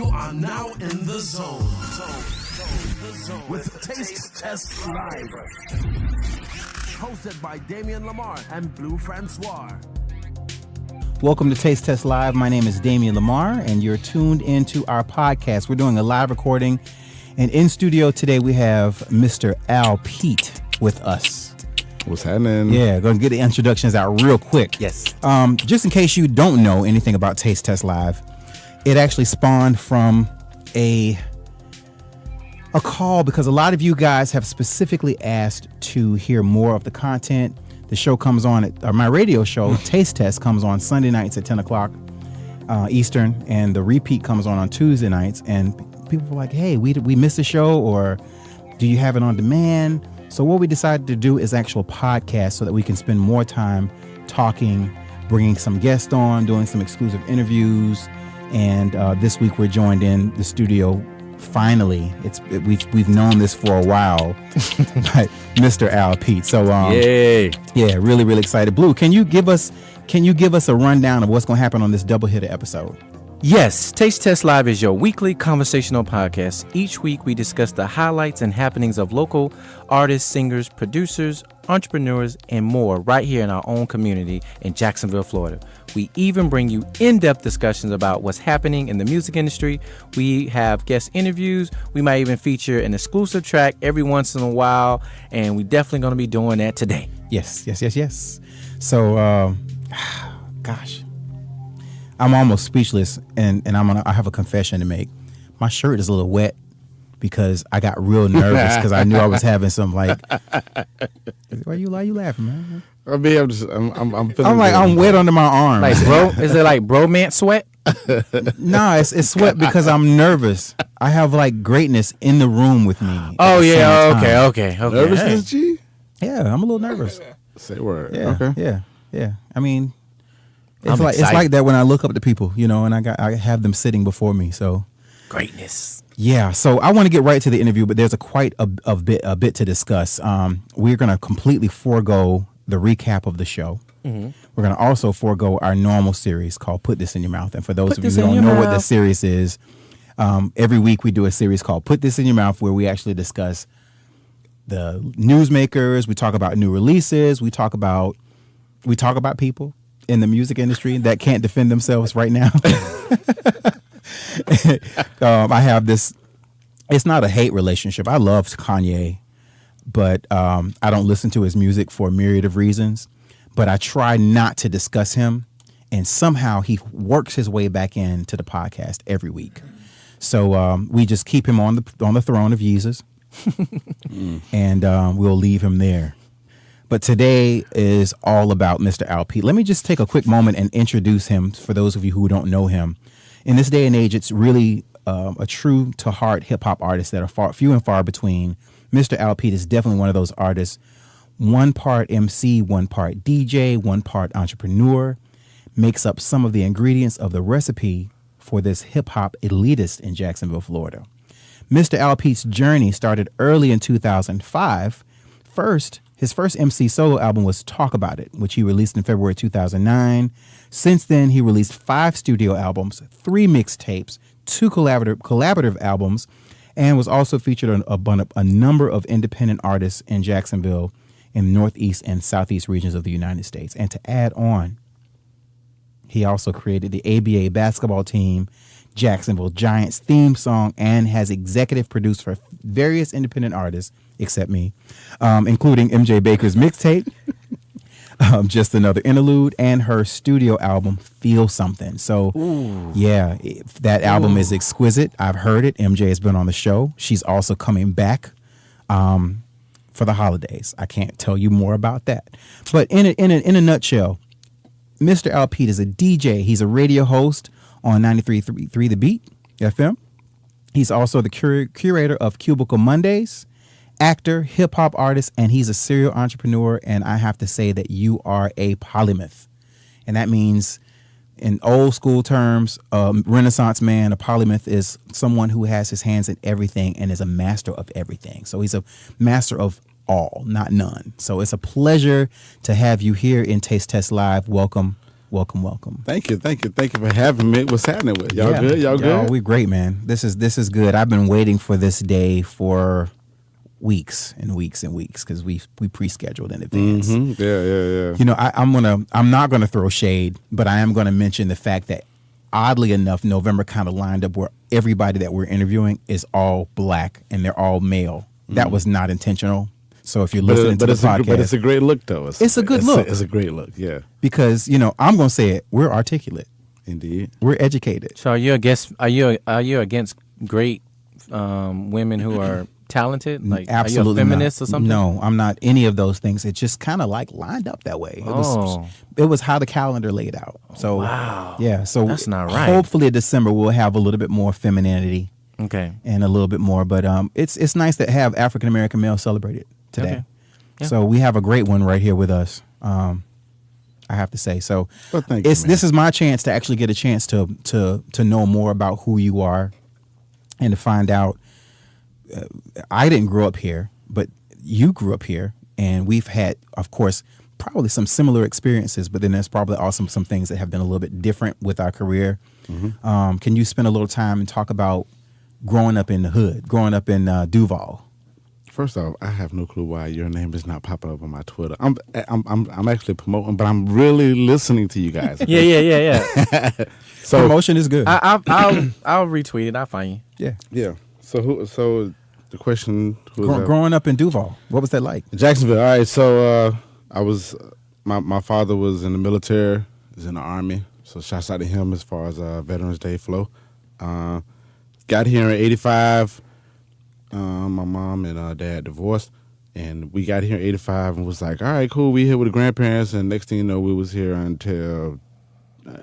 You are now in the zone. With Taste Test Live. Hosted by Damien, Lamar, and Blue Franswa. Welcome to Taste Test Live. My name is Damien Lamar, and you're tuned into our podcast. We're doing a live recording, and in studio today we have Mr. Al Pete with us. What's happening? Yeah, going to get the introductions out real quick. Yes. Just in case you don't know anything about Taste Test Live, it actually spawned from a call because a lot of you guys have specifically asked to hear more of the content. The show comes on my radio show, Taste Test, comes on Sunday nights at 10 o'clock Eastern, and the repeat comes on Tuesday nights. And people were like, hey, we missed the show, or do you have it on demand? So what we decided to do is actual podcast so that we can spend more time talking, bringing some guests on, doing some exclusive interviews. And this week we're joined in the studio. Finally, we've known this for a while, by Mr. Al Pete. So yay! Yeah, really, really excited. Blue, can you give us a rundown of what's going to happen on this double hitter episode? Yes, Taste Test Live is your weekly conversational podcast. Each week we discuss the highlights and happenings of local artists, singers, producers, entrepreneurs, and more right here in our own community in Jacksonville, Florida. We even bring you in-depth discussions about what's happening in the music industry. We have guest interviews. We might even feature an exclusive track every once in a while, and we're definitely going to be doing that today. Yes. So, gosh. I'm almost speechless, and I have a confession to make. My shirt is a little wet because I got real nervous because I knew I was having some like. Why you laughing, man? I mean, I'm feeling. I'm wet under my arm. Like, bro, is it like bromance sweat? Nah, it's sweat because I'm nervous. I have like greatness in the room with me. Oh yeah, okay. Nervousness, G? Yeah, I'm a little nervous. Say word. Yeah, okay. Yeah. I mean. It's I'm excited. like that when I look up to people, and I have them sitting before me. So greatness. Yeah. So I want to get right to the interview, but there's quite a bit to discuss. We're going to completely forego the recap of the show. Mm-hmm. We're going to also forego our normal series called Put This in Your Mouth. And for those of you who don't know what the series is, every week we do a series called Put This in Your Mouth, where we actually discuss the newsmakers. We talk about new releases. We talk about people in the music industry that can't defend themselves right now. I have this, it's not a hate relationship. I love Kanye, but I don't listen to his music for a myriad of reasons, but I try not to discuss him, and somehow he works his way back into the podcast every week. So we just keep him on the throne of Jesus and we'll leave him there. But today is all about Mr. Al Pete. Let me just take a quick moment and introduce him for those of you who don't know him. In this day and age, it's really a true to heart hip hop artist that are few and far between. Mr. Al Pete is definitely one of those artists. One part MC, one part DJ, one part entrepreneur, makes up some of the ingredients of the recipe for this hip hop elitist in Jacksonville, Florida. Mr. Al Pete's journey started early in 2005. His first MC solo album was Talk About It, which he released in February 2009. Since then, he released 5 studio albums, 3 mixtapes, 2 collaborative albums, and was also featured on a number of independent artists in Jacksonville in the Northeast and Southeast regions of the United States. And to add on, he also created the ABA basketball team, Jacksonville Giants theme song, and has executive produced for various independent artists, except me, including MJ Baker's mixtape, Just Another Interlude, and her studio album, Feel Something. So, yeah, that album is exquisite. I've heard it. MJ has been on the show. She's also coming back for the holidays. I can't tell you more about that. But in a nutshell, Mr. Al Pete is a DJ. He's a radio host on 93.3 The Beat FM. He's also the curator of Cubicle Mondays, actor, hip-hop artist, and he's a serial entrepreneur. And I have to say that you are a polymath. And that means, in old school terms, a Renaissance man, a polymath is someone who has his hands in everything and is a master of everything. So he's a master of all, not none. So it's a pleasure to have you here in Taste Test Live. Welcome, welcome, welcome. Thank you for having me. What's happening with y'all? Yeah. Good, y'all good? We great, man. This is good. I've been waiting for this day for weeks and weeks and weeks because we pre-scheduled in advance. Yeah. You know, I'm not gonna throw shade, but I am gonna mention the fact that oddly enough, November kind of lined up where everybody that we're interviewing is all black and they're all male. That was not intentional. So if you're listening to the podcast, but it's a great look though. It's a good look. It's a great look. Yeah, because I'm gonna say it. We're articulate. Indeed. We're educated. So are you against great women who are talented? Like, Absolutely are you a feminist not. or something? No, I'm not any of those things. It just kind of like lined up that way. It was how the calendar laid out. So wow. Yeah. So that's not right. Hopefully in December we'll have a little bit more femininity. Okay. And a little bit more, but it's nice to have African American males celebrated today. Okay. Yeah. So we have a great one right here with us. I have to say. So well, thank you, man. This is my chance to actually get a chance to know more about who you are and to find out. I didn't grow up here, but you grew up here, and we've had, of course, probably some similar experiences, but then there's probably also some things that have been a little bit different with our career. Mm-hmm. Can you spend a little time and talk about growing up in the hood, growing up in Duval? First off, I have no clue why your name is not popping up on my Twitter. I'm actually promoting, but I'm really listening to you guys. Yeah. So promotion is good. I'll retweet it. I'll find you. Yeah. So the question was growing up in Duval, what was that like? Jacksonville. All right. So I was my father was in the military, was in the Army. So shouts out to him as far as Veterans Day flow. Got here in '85. My mom and dad divorced, and we got here in '85 and was like, all right, cool. We here with the grandparents, and next thing you know, we was here until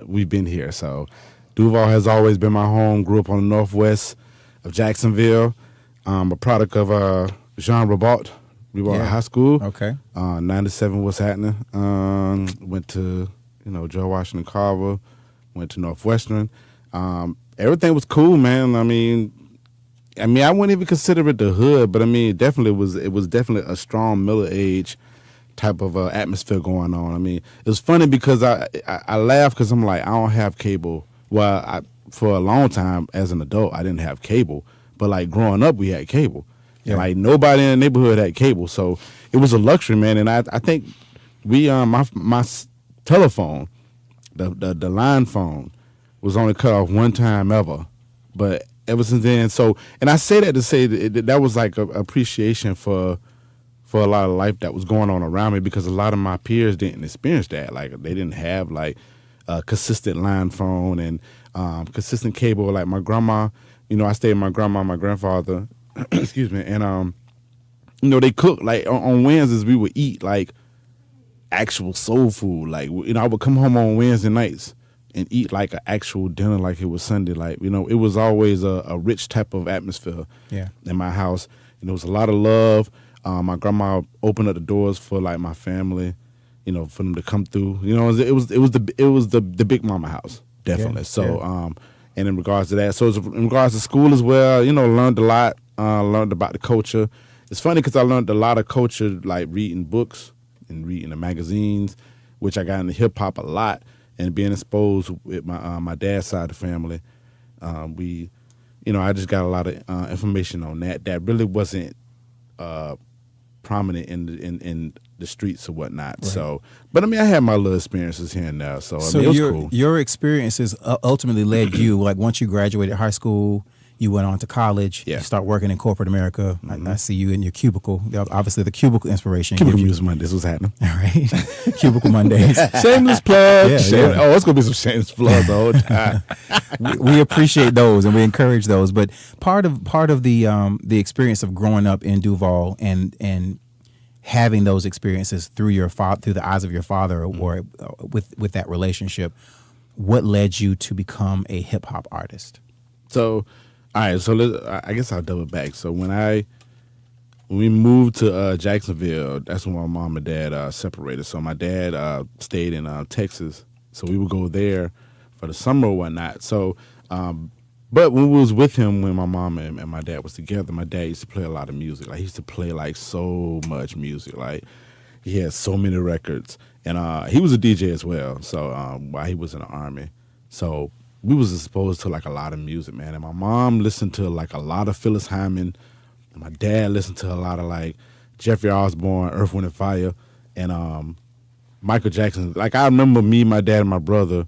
we've been here. So Duval has always been my home. Grew up on the northwest of Jacksonville. A product of Jean Ribault High School. Okay. 97 was happening. Went to Joe Washington Carver. Went to Northwestern. Everything was cool, man. I mean, I wouldn't even consider it the hood, but I mean, it was definitely a strong middle age type of atmosphere going on. I mean, it was funny because I laugh because I'm like, I don't have cable. Well, for a long time as an adult, I didn't have cable, but like growing up, we had cable. Yeah. And like nobody in the neighborhood had cable, so it was a luxury, man. And I think we my telephone, the line phone, was only cut off one time ever, but ever since then. So, and I say that to say that was like an appreciation for a lot of life that was going on around me, because a lot of my peers didn't experience that. Like they didn't have like a consistent line phone and consistent cable. Like my grandma, I stayed with my grandma, my grandfather, excuse me, and they cooked like on Wednesdays. We would eat like actual soul food. Like I would come home on Wednesday nights and eat like an actual dinner like it was Sunday. Like, it was always a rich type of atmosphere in my house. And there was a lot of love. My grandma opened up the doors for like my family, for them to come through. It was the big mama house, definitely. And in regards to that, so in regards to school as well, learned a lot, learned about the culture. It's funny because I learned a lot of culture like reading books and reading the magazines, which I got into hip hop a lot. And being exposed with my dad's side of the family, I just got a lot of information on that really wasn't prominent in the streets or whatnot. Right. So, but I had my little experiences here and there. So it was cool. Your experiences ultimately led you, like once you graduated high school, you went on to college. Yeah. You start working in corporate America. Mm-hmm. I see you in your cubicle. Obviously, the cubicle inspiration. Cubicle Music Mondays was happening. All right. Cubicle Mondays. Shameless plug. Yeah. Oh, it's going to be some shameless plugs the whole time. we appreciate those and we encourage those. But part of the experience of growing up in Duval and having those experiences through the eyes of your father, or with that relationship, what led you to become a hip hop artist? So. All right, so I guess I'll double back. So when we moved to Jacksonville, that's when my mom and dad separated. So my dad stayed in Texas, so we would go there for the summer or whatnot. So, but when we was with him, when my mom and my dad was together, my dad used to play a lot of music. Like he used to play like so much music. Like he had so many records. And he was a DJ as well. So while he was in the Army, so we was exposed to like a lot of music, man. And my mom listened to like a lot of Phyllis Hyman. And my dad listened to a lot of like Jeffrey Osborne, Earth, Wind and Fire, and Michael Jackson. Like I remember me, my dad, and my brother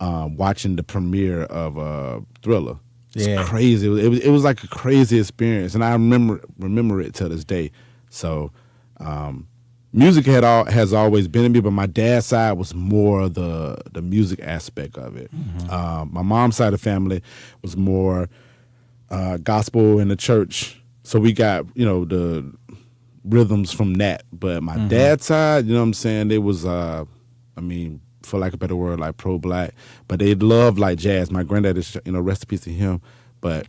watching the premiere of Thriller. It's crazy. It was like a crazy experience, and I remember it till this day. So. Music has always been in me, but my dad's side was more the music aspect of it. Mm-hmm. My mom's side of the family was more gospel in the church, so we got the rhythms from that. But my dad's side, you know what I'm saying, it was for lack of a better word, like pro-black, but they loved like jazz. My granddad is rest in peace to him, but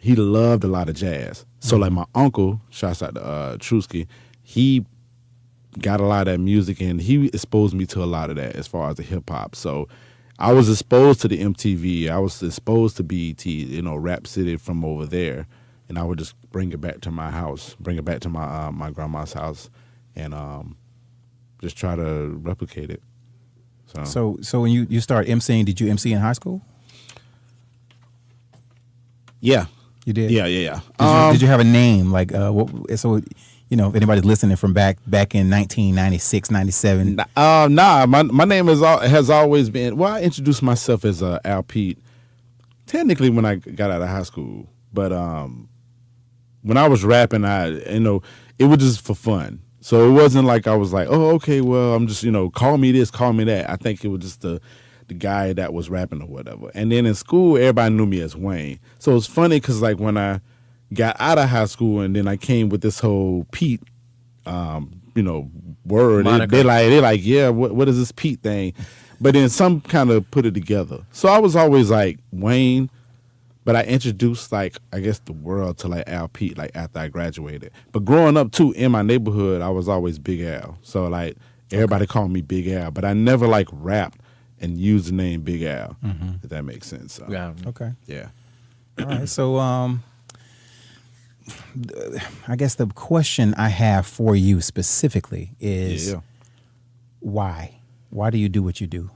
he loved a lot of jazz. So like my uncle, shouts out to Trusky, he got a lot of that music, and he exposed me to a lot of that as far as the hip hop. So I was exposed to the MTV. I was exposed to BET, Rap City from over there, and I would just bring it back to my house, bring it back to my my grandma's house, and just try to replicate it. So when you start emceeing, did you MC in high school? Yeah, you did. Yeah. Did you have a name like if anybody's listening from back in 1996, 97? Nah, my name has always been, I introduced myself as Al Pete, technically when I got out of high school. But when I was rapping, it was just for fun. So it wasn't like I was like, oh, okay, well, I'm just, call me this, call me that. I think it was just the guy that was rapping or whatever. And then in school, everybody knew me as Wayne. So it's funny because like when I got out of high school and then I came with this whole Pete, word. They're like, yeah, what is this Pete thing? But then some kind of put it together. So I was always like Wayne, but I introduced like, I guess the world to like Al Pete, like after I graduated. But growing up too, in my neighborhood, I was always Big Al. So like everybody called me Big Al, but I never like rapped and used the name Big Al, if that makes sense. So, Yeah. Okay. Yeah. All right. So I guess the question I have for you specifically is why? Why do you do what you do?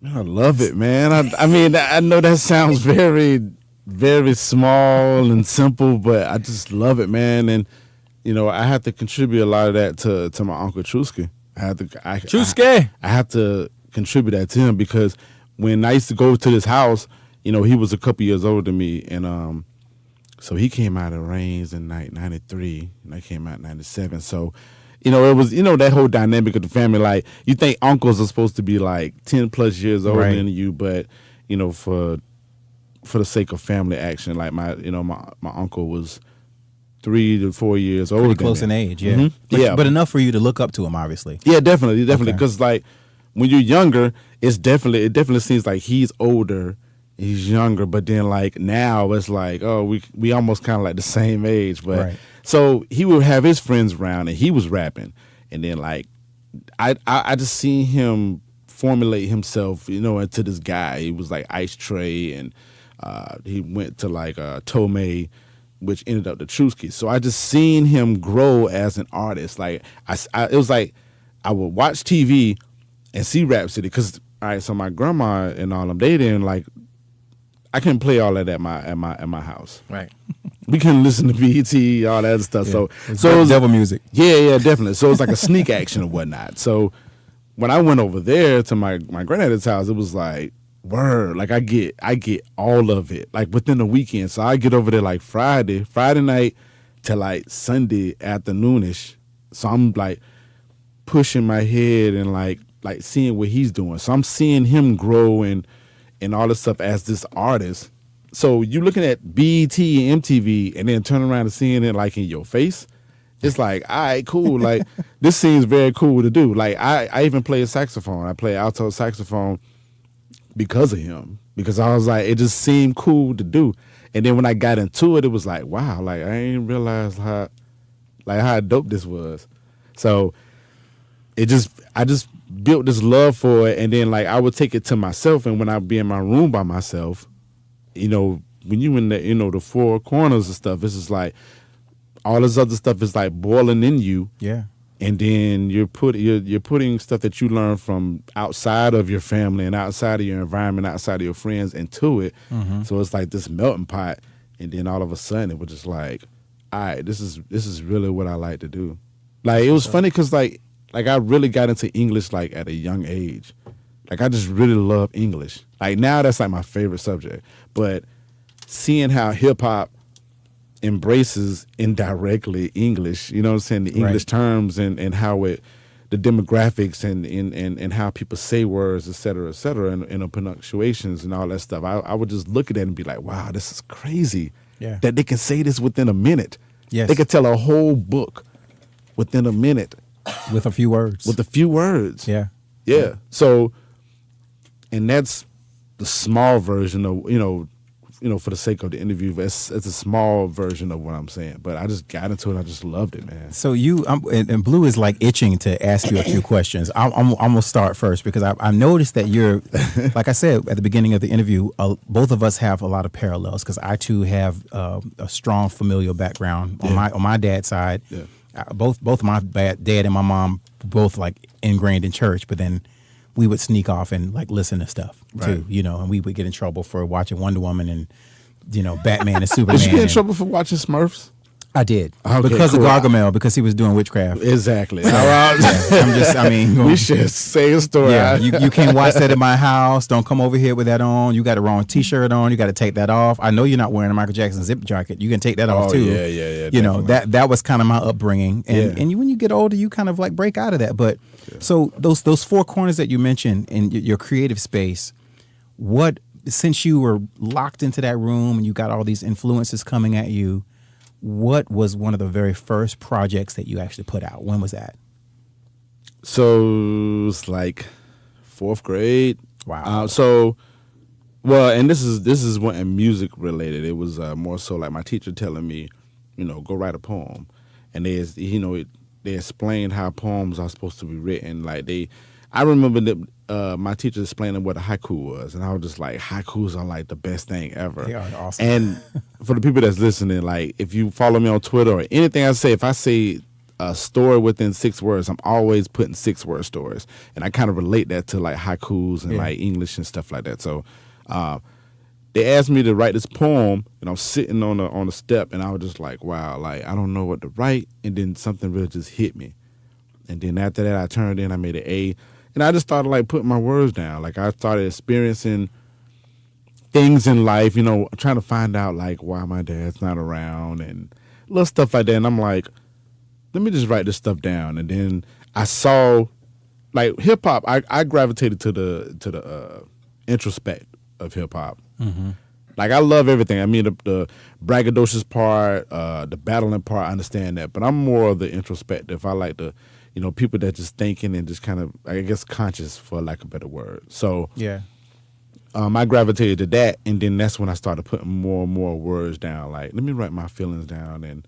I love it, man. I mean, I know that sounds very, very small and simple, but I just love it, man. And I have to contribute a lot of that to my uncle Trusky. I have to contribute that to him because when I used to go to this house, he was a couple years older than me, and so he came out of Reigns in 93, and I came out in 97. So, it was, that whole dynamic of the family. Like, you think uncles are supposed to be like 10 plus years older than you, but, for the sake of family action, like my uncle was 3 to 4 years older. Pretty close in age, yeah. Mm-hmm. But enough for you to look up to him, obviously. Yeah, definitely. Because Okay. like when you're younger, it definitely seems like he's older. He's younger, but then like now it's like, oh, we almost kind of like the same age. But so he would have his friends around and he was rapping, and then like I just seen him formulate himself, into this guy. He was like Ice Tray, and he went to like Tomei, which ended up the Trusky. So I just seen him grow as an artist. Like it was like I would watch TV and see Rap City because so my grandma and all them, they didn't like. I couldn't play all of that at my house. Right. We couldn't listen to BET, all that other stuff. Yeah. So it was devil music. Yeah, definitely. So it was like a sneak action and whatnot. So when I went over there to my granddad's house, it was like, word, like I get all of it like within the weekend. So I get over there like Friday night to like Sunday afternoonish. So I'm like pushing my head and like seeing what he's doing. So I'm seeing him grow and all this stuff as this artist. So you looking at BET and MTV and then turn around and seeing it like in your face. It's like, all right, cool. Like this seems very cool to do. Like I even play a saxophone. I play alto saxophone because of him. Because I was like, it just seemed cool to do. And then when I got into it, it was like, wow, like I ain't realized how dope this was. So I just built this love for it, and then like I would take it to myself, and when I'd be in my room by myself, when you in the the four corners and stuff, it's just like all this other stuff is like boiling in you. Yeah. and then you're putting stuff that you learn from outside of your family and outside of your environment, outside of your friends into it. So it's like this melting pot, and then all of a sudden it was just like, all right, this is really what I like to do. Like, it was funny because like I really got into English like at a young age. Like, I just really love English. Like, now that's like my favorite subject. But seeing how hip hop embraces indirectly English, you know what I'm saying, the English terms and how it, the demographics and how people say words, et cetera, and the punctuations and all that stuff. I would just look at that and be like, wow, this is crazy. Yeah. That they can say this within a minute. Yes. They could tell a whole book within a minute. With a few words. With a few words. Yeah. Yeah. So, and that's the small version of, for the sake of the interview, it's a small version of what I'm saying. But I just got into it. I just loved it, man. So and Blue is like itching to ask you a few questions. I'm gonna start first because I noticed that you're, like I said at the beginning of the interview, both of us have a lot of parallels because I too have a strong familial background on my dad's side. Yeah. Both my dad and my mom both like ingrained in church, but then we would sneak off and like listen to stuff too, and we would get in trouble for watching Wonder Woman and Batman and Superman. Did you get in trouble for watching Smurfs? I did Okay, because cool. of Gargamel, because he was doing witchcraft. Exactly. We should say a story. Yeah, you can't watch that at my house. Don't come over here with that on. You got the wrong T-shirt on. You got to take that off. I know you're not wearing a Michael Jackson zip jacket. You can take that off too. Yeah. That was kind of my upbringing. And when you get older, you kind of like break out of that. But so those four corners that you mentioned in your creative space, since you were locked into that room and you got all these influences coming at you, what was one of the very first projects that you actually put out? When was that? So it was like 4th grade. Wow. And this is what music related. It was more so like my teacher telling me, go write a poem, and they explained how poems are supposed to be written. I remember that my teacher explaining what a haiku was, and I was just like, haikus are like the best thing ever. They are awesome. And for the people that's listening, like if you follow me on Twitter or anything I say, if I say a story within 6 words, I'm always putting 6-word stories, and I kind of relate that to like haikus and like English and stuff like that. So they asked me to write this poem, and I'm sitting on the step, and I was just like, wow, like I don't know what to write, and then something really just hit me, and then after that I turned in, I made an A. And I just started like putting my words down. Like I started experiencing things in life, trying to find out like why my dad's not around and little stuff like that. And I'm like, let me just write this stuff down. And then I saw like hip hop. I gravitated to the introspect of hip hop. Mm-hmm. Like I love everything. I mean the braggadocious part, the battling part. I understand that, but I'm more of the introspective. I like the people that just thinking and just kind of, I guess, conscious, for lack of a better word. So I gravitated to that, and then that's when I started putting more and more words down. Like, let me write my feelings down and,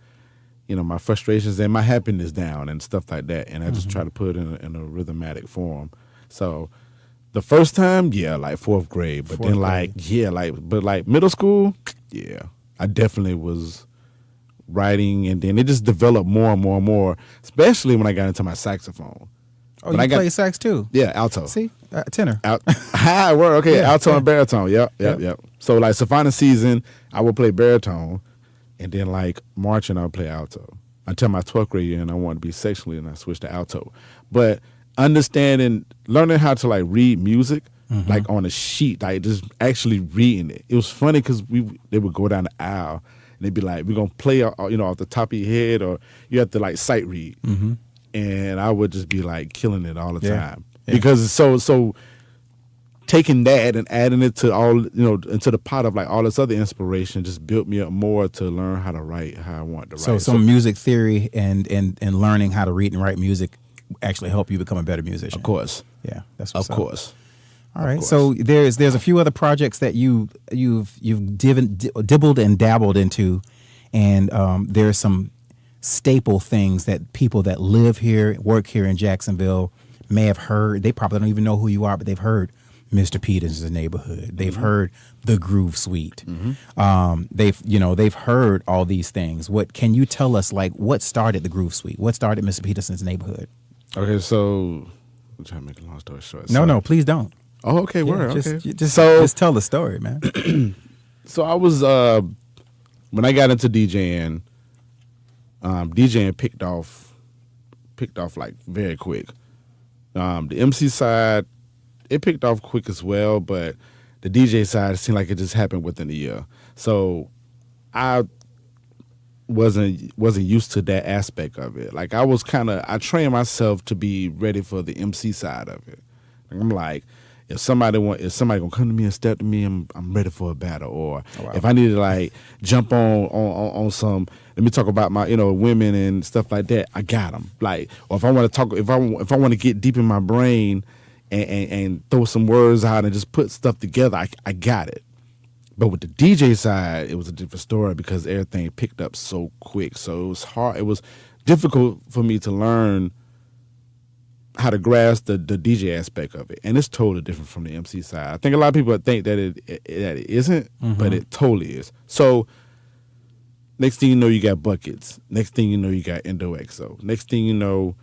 my frustrations and my happiness down and stuff like that. And I just try to put it in a rhythmatic form. So the first time, like 4th grade. But then middle school, I definitely was writing, and then it just developed more and more and more, especially when I got into my saxophone. Oh, you play sax too? Yeah, alto. See? Tenor. High word. Okay, alto and baritone. Yep. So like Savannah season, I would play baritone, and then like marching, I would play alto until my 12th grade year, and I wanted to be sexually, and I switched to alto. But learning how to like read music, like on a sheet, like just actually reading it. It was funny because they would go down the aisle, and they'd be like, we're going to play, off the top of your head, or you have to like sight read. Mm-hmm. And I would just be like killing it all the time. Yeah. Because it's so taking that and adding it to all, into the pot of like all this other inspiration just built me up more to learn how to write how I want to write. So some music theory and learning how to read and write music actually help you become a better musician. Of course. Yeah, that's what's up. Of course. All right, so there's a few other projects that you've dibbled and dabbled into, and there's some staple things that people that live here, work here in Jacksonville may have heard. They probably don't even know who you are, but they've heard Mr. Peterson's Neighborhood. They've heard the Groove Suite. They've heard all these things. What can you tell us? Like, what started the Groove Suite? What started Mr. Peterson's Neighborhood? Okay, so I'm trying to make a long story short. No, please don't. Oh, okay, word. Just tell the story, man. So I was when I got into DJing, DJing picked off like very quick. The MC side, it picked off quick as well, but the DJ side, it seemed like it just happened within a year. So I wasn't used to that aspect of it. Like I trained myself to be ready for the MC side of it. I'm like, if somebody gonna come to me and step to me, I'm ready for a battle. Or if I need to like jump on some, let me talk about my women and stuff like that, I got them. Like, or if I want to talk, if I want to get deep in my brain and throw some words out and just put stuff together, I got it. But with the DJ side, it was a different story because everything picked up so quick. So it was hard. It was difficult for me to learn how to grasp the DJ aspect of it. And it's totally different from the MC side. I think a lot of people think that it isn't, but it totally is. So next thing you know, you got buckets. Next thing you know, you got Endo XO. Next thing you know,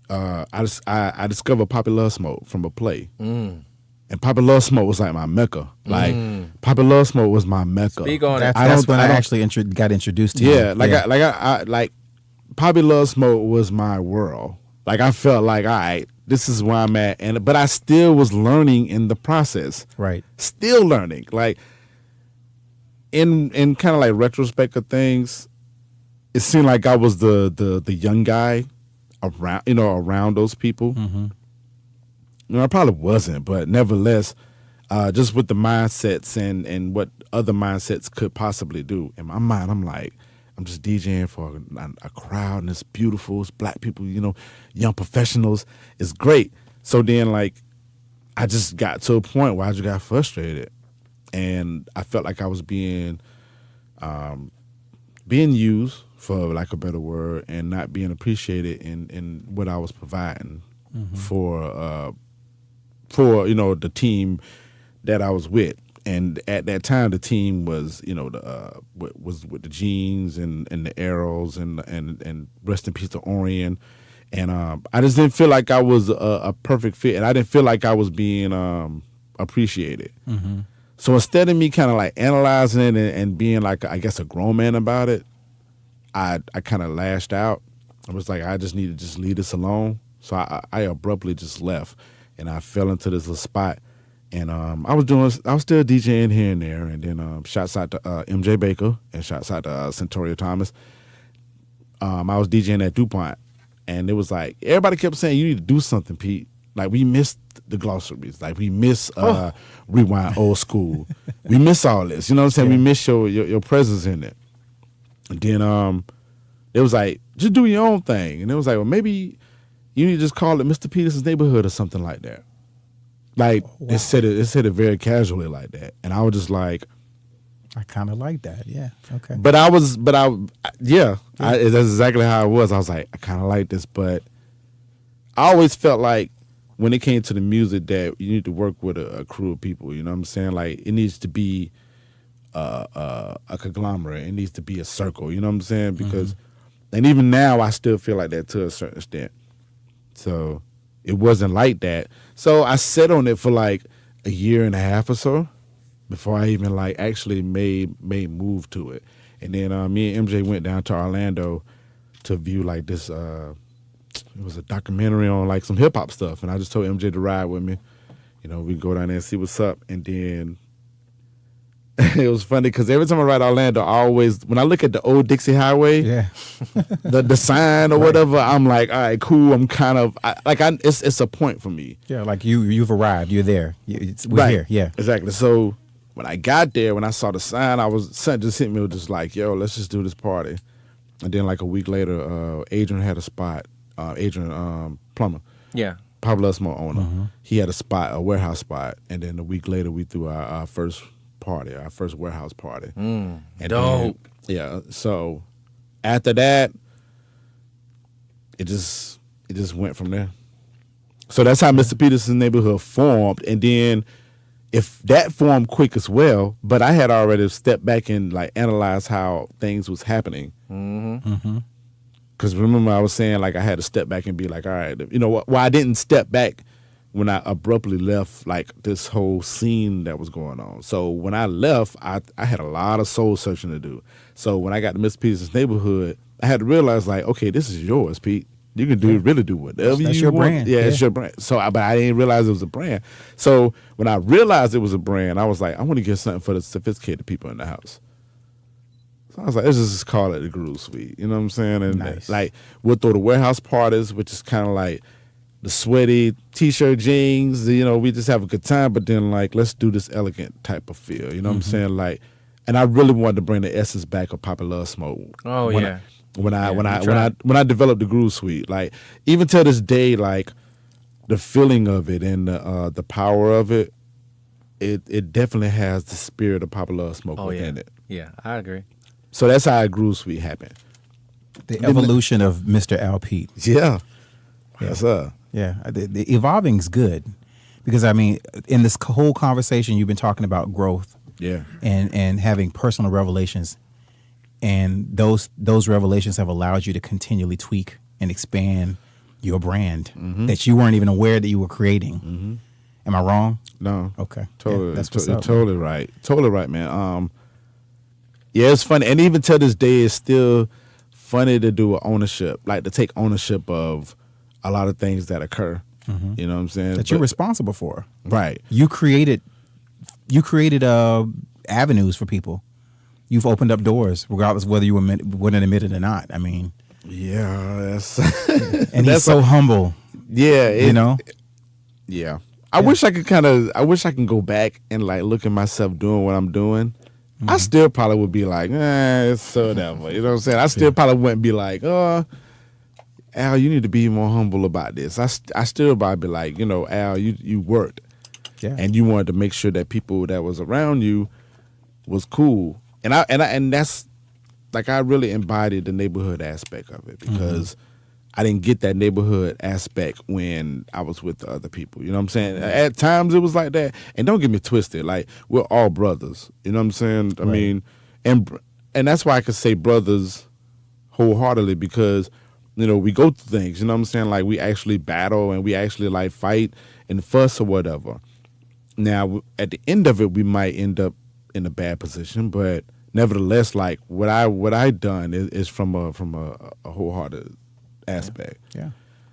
I discovered Poppy Love Smoke from a play. And Poppy Love Smoke was like my mecca. Like Poppy Love Smoke was my mecca. Speak on it. That's when I actually got introduced to you. Yeah, like Poppy Love Smoke was my world. Like I felt like, all right, this is where I'm at, but I still was learning in the process. Right. Still learning. Like in kind of like retrospect of things, it seemed like I was the young guy around those people. I probably wasn't, but nevertheless, just with the mindsets and what other mindsets could possibly do. In my mind, I'm like, I'm just DJing for a crowd, and it's beautiful. It's black people, young professionals. It's great. So then, like, I just got to a point where I just got frustrated, and I felt like I was being used, for lack of a better word, and not being appreciated in what I was providing for the team that I was with. And at that time, the team was, was with the Jeans and the Arrows and rest in peace to Orion. And I just didn't feel like I was a perfect fit, and I didn't feel like I was being appreciated. So instead of me kind of like analyzing it and being like, I guess, a grown man about it, I kind of lashed out. I was like, I just need to just leave this alone. So I abruptly just left, and I fell into this little spot. And I was still DJing here and there, and then shouts out to MJ Baker and shouts out to Centaurio Thomas. I was DJing at DuPont, and it was like everybody kept saying, "You need to do something, Pete." Like, we missed the glossaries, like we miss Rewind Old School, we miss all this. You know what I'm saying? Yeah. We miss your presence in it. And then it was like, just do your own thing, and it was like, well, maybe you need to just call it Mr. Peterson's Neighborhood or something like that. Like, it said it very casually like that, and I was just like, I kind of like that, yeah, okay. That's exactly how I was. I was like, I kind of like this, but I always felt like when it came to the music that you need to work with a crew of people. You know what I'm saying? Like, it needs to be a conglomerate. It needs to be a circle. You know what I'm saying? Because, and even now, I still feel like that to a certain extent. So it wasn't like that. So I sat on it for like a year and a half or so before I even like actually made move to it. And then me and MJ went down to Orlando to view like this. It was a documentary on like some hip hop stuff, and I just told MJ to ride with me. We could go down there and see what's up. And then it was funny because every time I ride Orlando, when I look at the old Dixie Highway, the sign or whatever, I'm like, all right, cool. I'm kind of it's a point for me. Yeah, like you've arrived. You're there. We're here. Yeah, exactly. So when I got there, when I saw the sign, something just hit me. It was just like, yo, let's just do this party. And then like a week later, Adrian had a spot. Adrian Plummer. Yeah. Pablo Smoke owner. He had a warehouse spot. And then a week later, we threw our first party, our first warehouse party. And dope. Then, so after that, it just went from there. So that's how Mr. Peterson's neighborhood formed. And then if that formed quick as well, but I had already stepped back and like analyzed how things was happening. Because remember I was saying like I had to step back and be like, all right, you know what? Well, I didn't step back when I abruptly left like this whole scene that was going on. So when I left, I had a lot of soul searching to do. So when I got to Mr. Peterson's neighborhood, I had to realize like, okay, this is yours, Pete. You can really do whatever That's you your want. brand. Yeah, it's your brand. So, but I didn't realize it was a brand. So when I realized it was a brand, I was like, I want to get something for the sophisticated people in the house. So I was like, let's just call it the Groove Suite. You know what I'm saying? And Nice. like we'll throw the warehouse parties, which is kind of like the sweaty t-shirt jeans. You know, we just have a good time. But then like, let's do this elegant type of feel. You know what I'm saying? Like, and I really wanted to bring the essence back of Papa Love Smoke. Oh, When yeah. When I developed the Groove Suite, like even to this day, like the feeling of it and the power of it, it definitely has the spirit of Papa Love Smoke within it. Yeah, I agree. So that's how Groove Suite happened. The evolution of Mr. Al Pete. Yeah, that's Yeah, the evolving's good because I mean, in this whole conversation, you've been talking about growth. Yeah. and having personal revelations, and those revelations have allowed you to continually tweak and expand your brand that you weren't even aware that you were creating. Am I wrong? No. Okay. Totally. Yeah, that's what's You're up. totally right. Totally right, man. Yeah, it's funny, and even to this day, it's still funny to do ownership, like to take ownership of a lot of things that occur. You know what I'm saying? That you're responsible for. Right. You created avenues for people. You've opened up doors, regardless of whether you wouldn't admit it or not. I mean, Yeah, that's and he's so humble. yeah, You know, Yeah. I wish I can go back and like look at myself doing what I'm doing. I still probably would be like, it's so whatever. You know what I'm saying? I still probably wouldn't be like, Al, you need to be more humble about this. I still probably be like, Al, you worked. yeah, And you wanted to make sure that people that was around you was cool. And that's like I really embodied the neighborhood aspect of it because I didn't get that neighborhood aspect when I was with the other people. You know what I'm saying? At times it was like that. And don't get me twisted. Like we're all brothers. You know what I'm saying? I mean, and that's why I could say brothers wholeheartedly because, we go through things. You know what I'm saying? Like we actually battle and we actually like fight and fuss or whatever. Now, at the end of it, we might end up in a bad position, but nevertheless, like what I done is from a wholehearted aspect. yeah.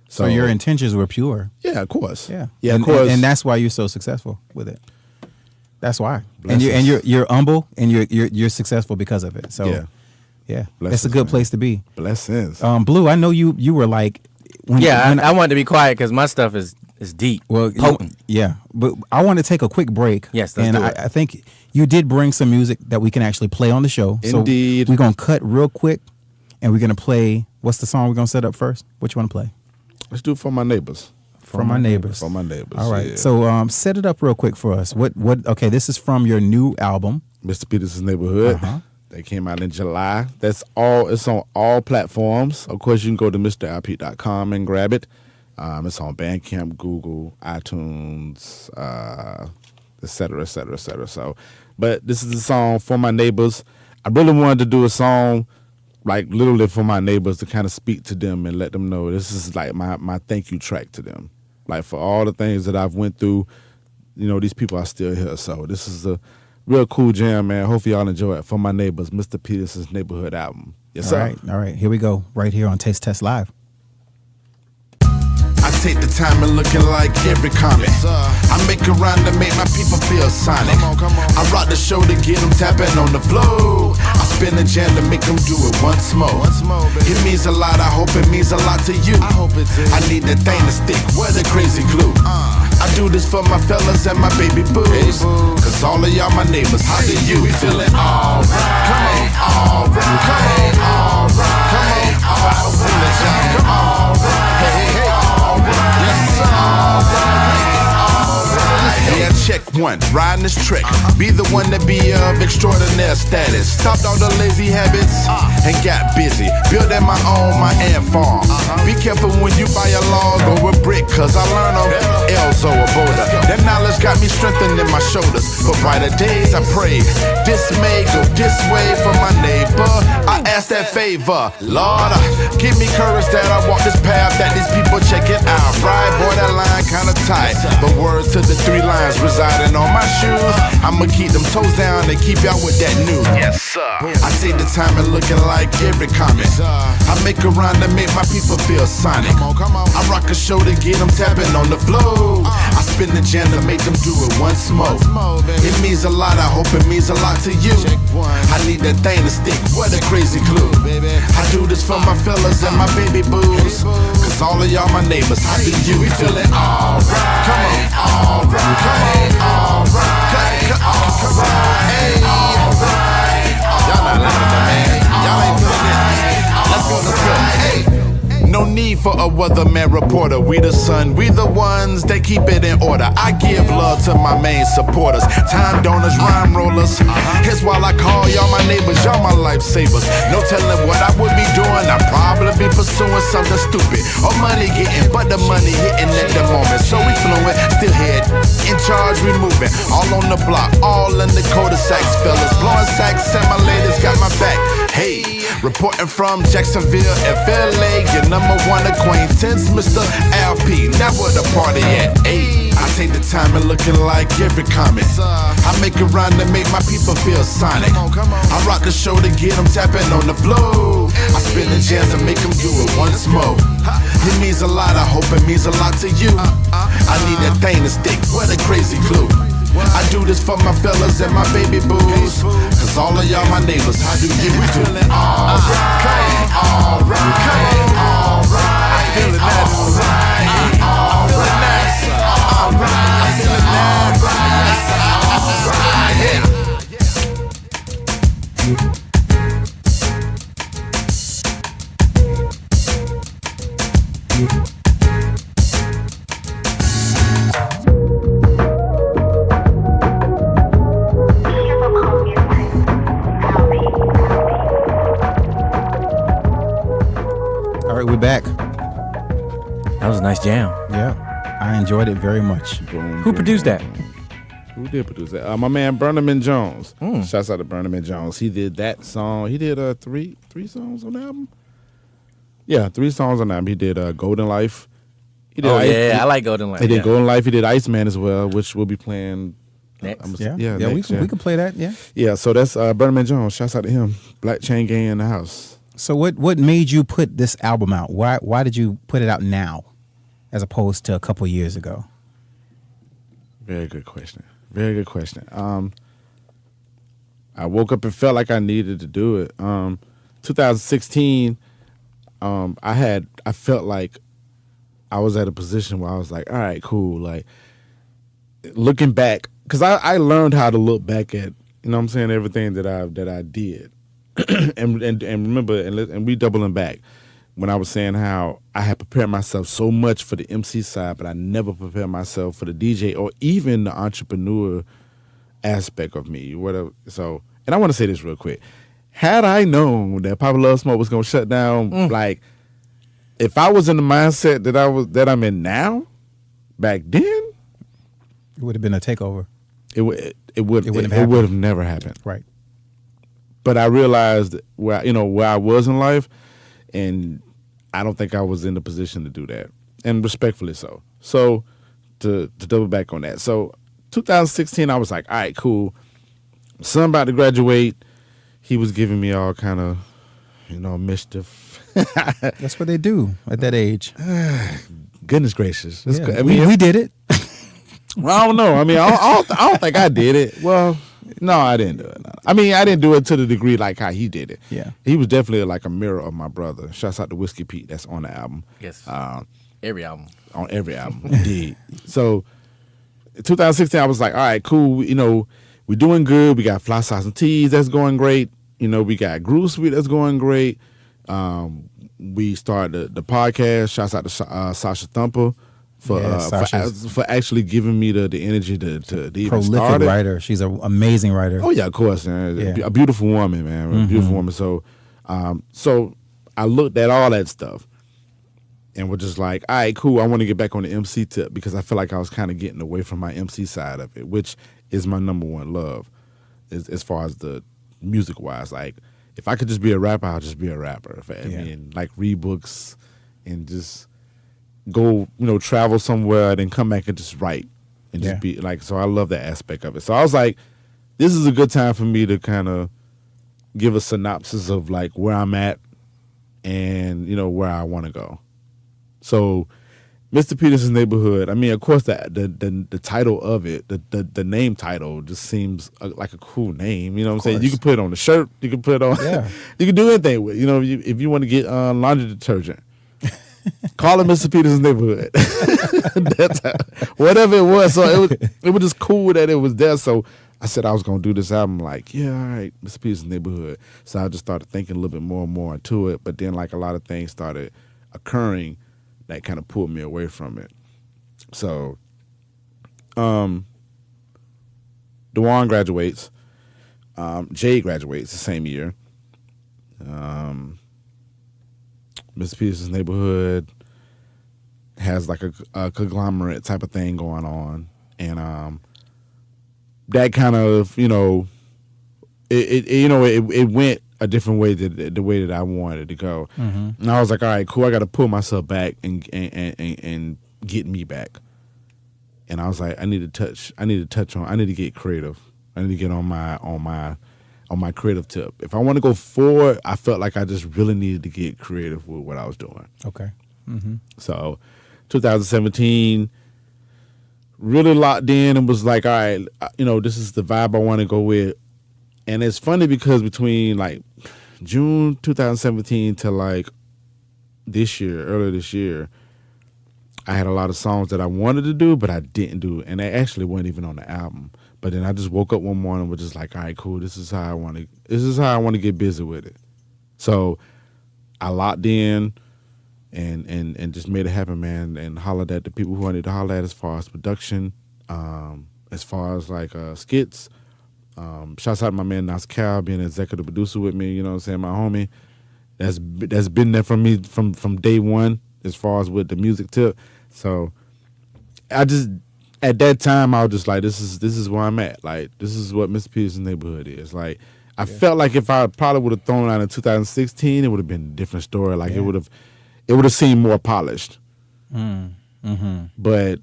So your intentions were pure. Yeah, of course. Yeah, Yeah, and, of course. and that's why you're so successful with it. That's why. Blessings. You're humble and you're successful because of it. So Yeah. that's a Blessings, good man. place to be. Blessings. Blue, I know you were like, I wanted to be quiet because my stuff is deep. Well, potent. but I want to take a quick break. Yes, let's and do it. I think you did bring some music that we can actually play on the show. Indeed. So we're gonna cut real quick, and we're gonna play. What's the song we're gonna set up first? What you want to play? Let's do it for my neighbors. For my neighbors. For my neighbors. All right. yeah. So set it up real quick for us. What? Okay, this is from your new album. Mr. Peterson's Neighborhood. They came out in July. It's on all platforms. Of course, you can go to MrLP.com and grab it. It's on Bandcamp, Google, iTunes, et cetera, et cetera, et cetera. So, but this is a song for my neighbors. I really wanted to do a song, like literally for my neighbors to kind of speak to them and let them know this is like my thank you track to them. Like for all the things that I've went through, these people are still here. So this is a real cool jam, man. Hopefully y'all enjoy it. For my neighbors, Mr. Peterson's Neighborhood album. Yes, sir. All right. Here we go. Right here on Taste Test Live. I take the time and looking like every comic. I make a rhyme to make my people feel sonic. I rock the show to get them tapping on the flow. I spin the jam to make them do it once more. It means a lot, I hope it means a lot to you. I need that thing to stick, where the crazy glue. I do this for my fellas and my baby boos. Cause all of y'all my neighbors, how do you? We feeling alright. Come on, alright. Come on, alright. Come on, alright. Come on, alright. Hey, hey, alright. Yes, sir. Alright. Yeah, check 1, one, riding this trick. Be the one to be of extraordinary status. Stopped all the lazy habits and got busy. Building my own, my ant farm. Be careful when you buy a log or a brick, cause I learned on Elzo or Boulder. That knowledge got me strengthened in my shoulders. For brighter days I pray, this may go this way for my neighbor. I ask that favor, Lord, give me courage that I walk this path, that these people check it out. Right, boy, that line kinda tight, but words to the 3 lines residing on my shoes. I'ma keep them toes down and keep y'all with that news. Yes, sir. I take the time and looking like every comment. I make a rhyme to make my people feel sonic. I rock a show to get them tapping on the flow. I spin the jam to make them do it once more. It means a lot, I hope it means a lot to you. I need that thing to stick, what a crazy clue. I do this for my fellas and my baby boos, cause all of y'all my neighbors, how do you? We feeling alright. Come on, alright. Come on, alright. Alright. Hey, alright. Y'all not living it, man. Y'all ain't feeling it. Let's go, let's go. Hey. No need for a weatherman reporter. We the sun, we the ones that keep it in order. I give love to my main supporters, time donors, rhyme rollers. Here's why I call y'all my neighbors, y'all my lifesavers. No telling what I would be doing, I'd probably be pursuing something stupid or money getting, but the money hitting at the moment. So we fluent, still head in charge, we moving. All on the block, all in the cul-de-sacs, fellas. Blowing sacks and my ladies got my back. Hey, reporting from Jacksonville, FLA, your number one acquaintance, Mr. LP. Now where the party at? Hey, I take the time and looking like every comment. I make a rhyme to make my people feel sonic. I rock the show to get them tapping on the flow. I spin the jams to make them do it once more. It means a lot, I hope it means a lot to you. I need that thing to stick, what a crazy clue. I do this for my fellas and my baby boos, cause all of y'all my neighbors, how do you? We feeling alright. Come on, alright. Come on, alright. I feeling that. Alright. I'm feeling that. Alright. I'm feeling that. We're back. That was a nice jam. Yeah, I enjoyed it very much. Who produced that? Who did produce that? My man Burnaman Jones. Shouts out to Burnaman Jones. He did that song. He did three songs on the album. Yeah, 3 songs on the album. He did Golden Life. He did I like Golden Life. He did Golden Life. He did Iceman as well, which we'll be playing next. Next, we can play that. Yeah. So that's Burnaman Jones. Shouts out to him. Black Chain Gang in the house. So what made you put this album out? Why did you put it out now, as opposed to a couple years ago? Very good question. Very good question. I woke up and felt like I needed to do it. 2016, I felt like I was at a position where I was like, all right, cool. Like looking back, because I learned how to look back at, you know what I'm saying, everything that I did. and remember, and we doubling back when I was saying how I had prepared myself so much for the MC side, but I never prepared myself for the DJ or even the entrepreneur aspect of me. Whatever. So, and I want to say this real quick: had I known that Papa Love Smoke was gonna shut down, like if I was in the mindset that I'm in now, back then, it would have been a takeover. It would have never happened. Right. But I realized where I was in life, and I don't think I was in the position to do that, and respectfully so. So to double back on that. So 2016, I was like, all right, cool. Son about to graduate. He was giving me all kind of, mischief. That's what they do at that age. Goodness gracious. Yeah. We did it. Well, I don't know. I mean, I don't think I did it. Well, no, I didn't do it. No. I mean, I didn't do it to the degree like how he did it. Yeah. He was definitely like a mirror of my brother. Shouts out to Whiskey Pete. That's on the album. Yes. Every album. On every album. Indeed. So 2016, I was like, all right, cool. We're doing good. We got Fly Sauce and Teas. That's going great. We got Groove Suite. That's going great. We started the podcast. Shouts out to Sasha Thumper for actually giving me the energy to even Prolific start it. writer. She's an amazing writer. Oh yeah, of course, man. Yeah. A beautiful woman, man. A beautiful woman. So, so I looked at all that stuff and was just like, all right, cool. I want to get back on the MC tip because I feel like I was kind of getting away from my MC side of it, which is my number one love, as far as the music wise. Like, if I could just be a rapper, I'll just be a rapper. I mean, like read books and just go, travel somewhere and then come back and just write and just be like. So I love that aspect of it. So I was like, this is a good time for me to kind of give a synopsis of like where I'm at and where I want to go. So, Mr. Peterson's Neighborhood. I mean, of course, the title of it, the name title, just seems like a cool name. You know what I'm saying? You can put it on the shirt. You can put it on. Yeah. You can do anything with. If you want to get laundry detergent, call it Mr. Peterson's Neighborhood. That's whatever it was. So it was just cool that it was there. So I said I was gonna do this album. Like, yeah, all right, Mr. Peterson's Neighborhood. So I just started thinking a little bit more and more into it. But then, like, a lot of things started occurring that kind of pulled me away from it. So, Dewan graduates. Jay graduates the same year. Miss Peterson's Neighborhood has like a conglomerate type of thing going on, and that kind of it went a different way the way that I wanted it to go. And I was like, all right, cool. I got to pull myself back and get me back. And I was like, I need to get creative. I need to get on my creative tip. If I want to go forward, I felt like I just really needed to get creative with what I was doing. Okay. So 2017, really locked in and was like, all right, this is the vibe I want to go with. And it's funny because between like June 2017 to like earlier this year, I had a lot of songs that I wanted to do, but I didn't do. And they actually weren't even on the album. But then I just woke up one morning and was just like, all right, cool. This is how I want to get busy with it. So I locked in and just made it happen, man, and hollered at the people who I need to holler at as far as production, as far as like skits. Shouts out to my man Nas Cal being an executive producer with me, you know what I'm saying, my homie. That's been there for me from day one as far as with the music tip. So I just at that time I was just like, this is where I'm at. Like, this is what Mr. Peterson's Neighborhood is. Like, I felt like if I probably would have thrown it out in 2016, it would have been a different story. Like, it would have seemed more polished. But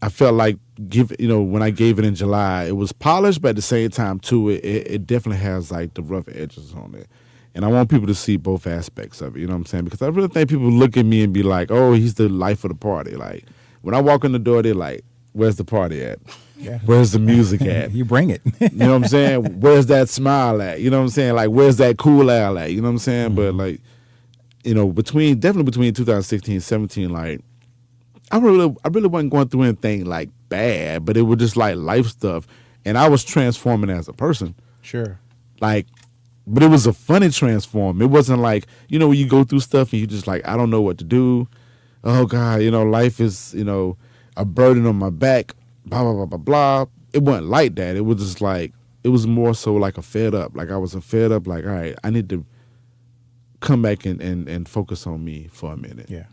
I felt like when I gave it in July, it was polished, but at the same time too, it definitely has like the rough edges on it. And I want people to see both aspects of it, you know what I'm saying? Because I really think people look at me and be like, oh, he's the life of the party. Like, when I walk in the door, they're like, where's the party at? Yeah. Where's the music at? You bring it. You know what I'm saying? Where's that smile at? You know what I'm saying? Like, where's that cool air at? You know what I'm saying? But like, between 2016 and 17, like, I really wasn't going through anything like bad, but it was just like life stuff, and I was transforming as a person. Sure. Like, but it was a funny transform. It wasn't like, when you go through stuff and you just like, I don't know what to do. Oh God, life is, a burden on my back. Blah blah blah blah blah. It wasn't like that. It was just like, it was more so like a fed up. Like, I was a fed up. Like, all right, I need to come back and focus on me for a minute. Yeah.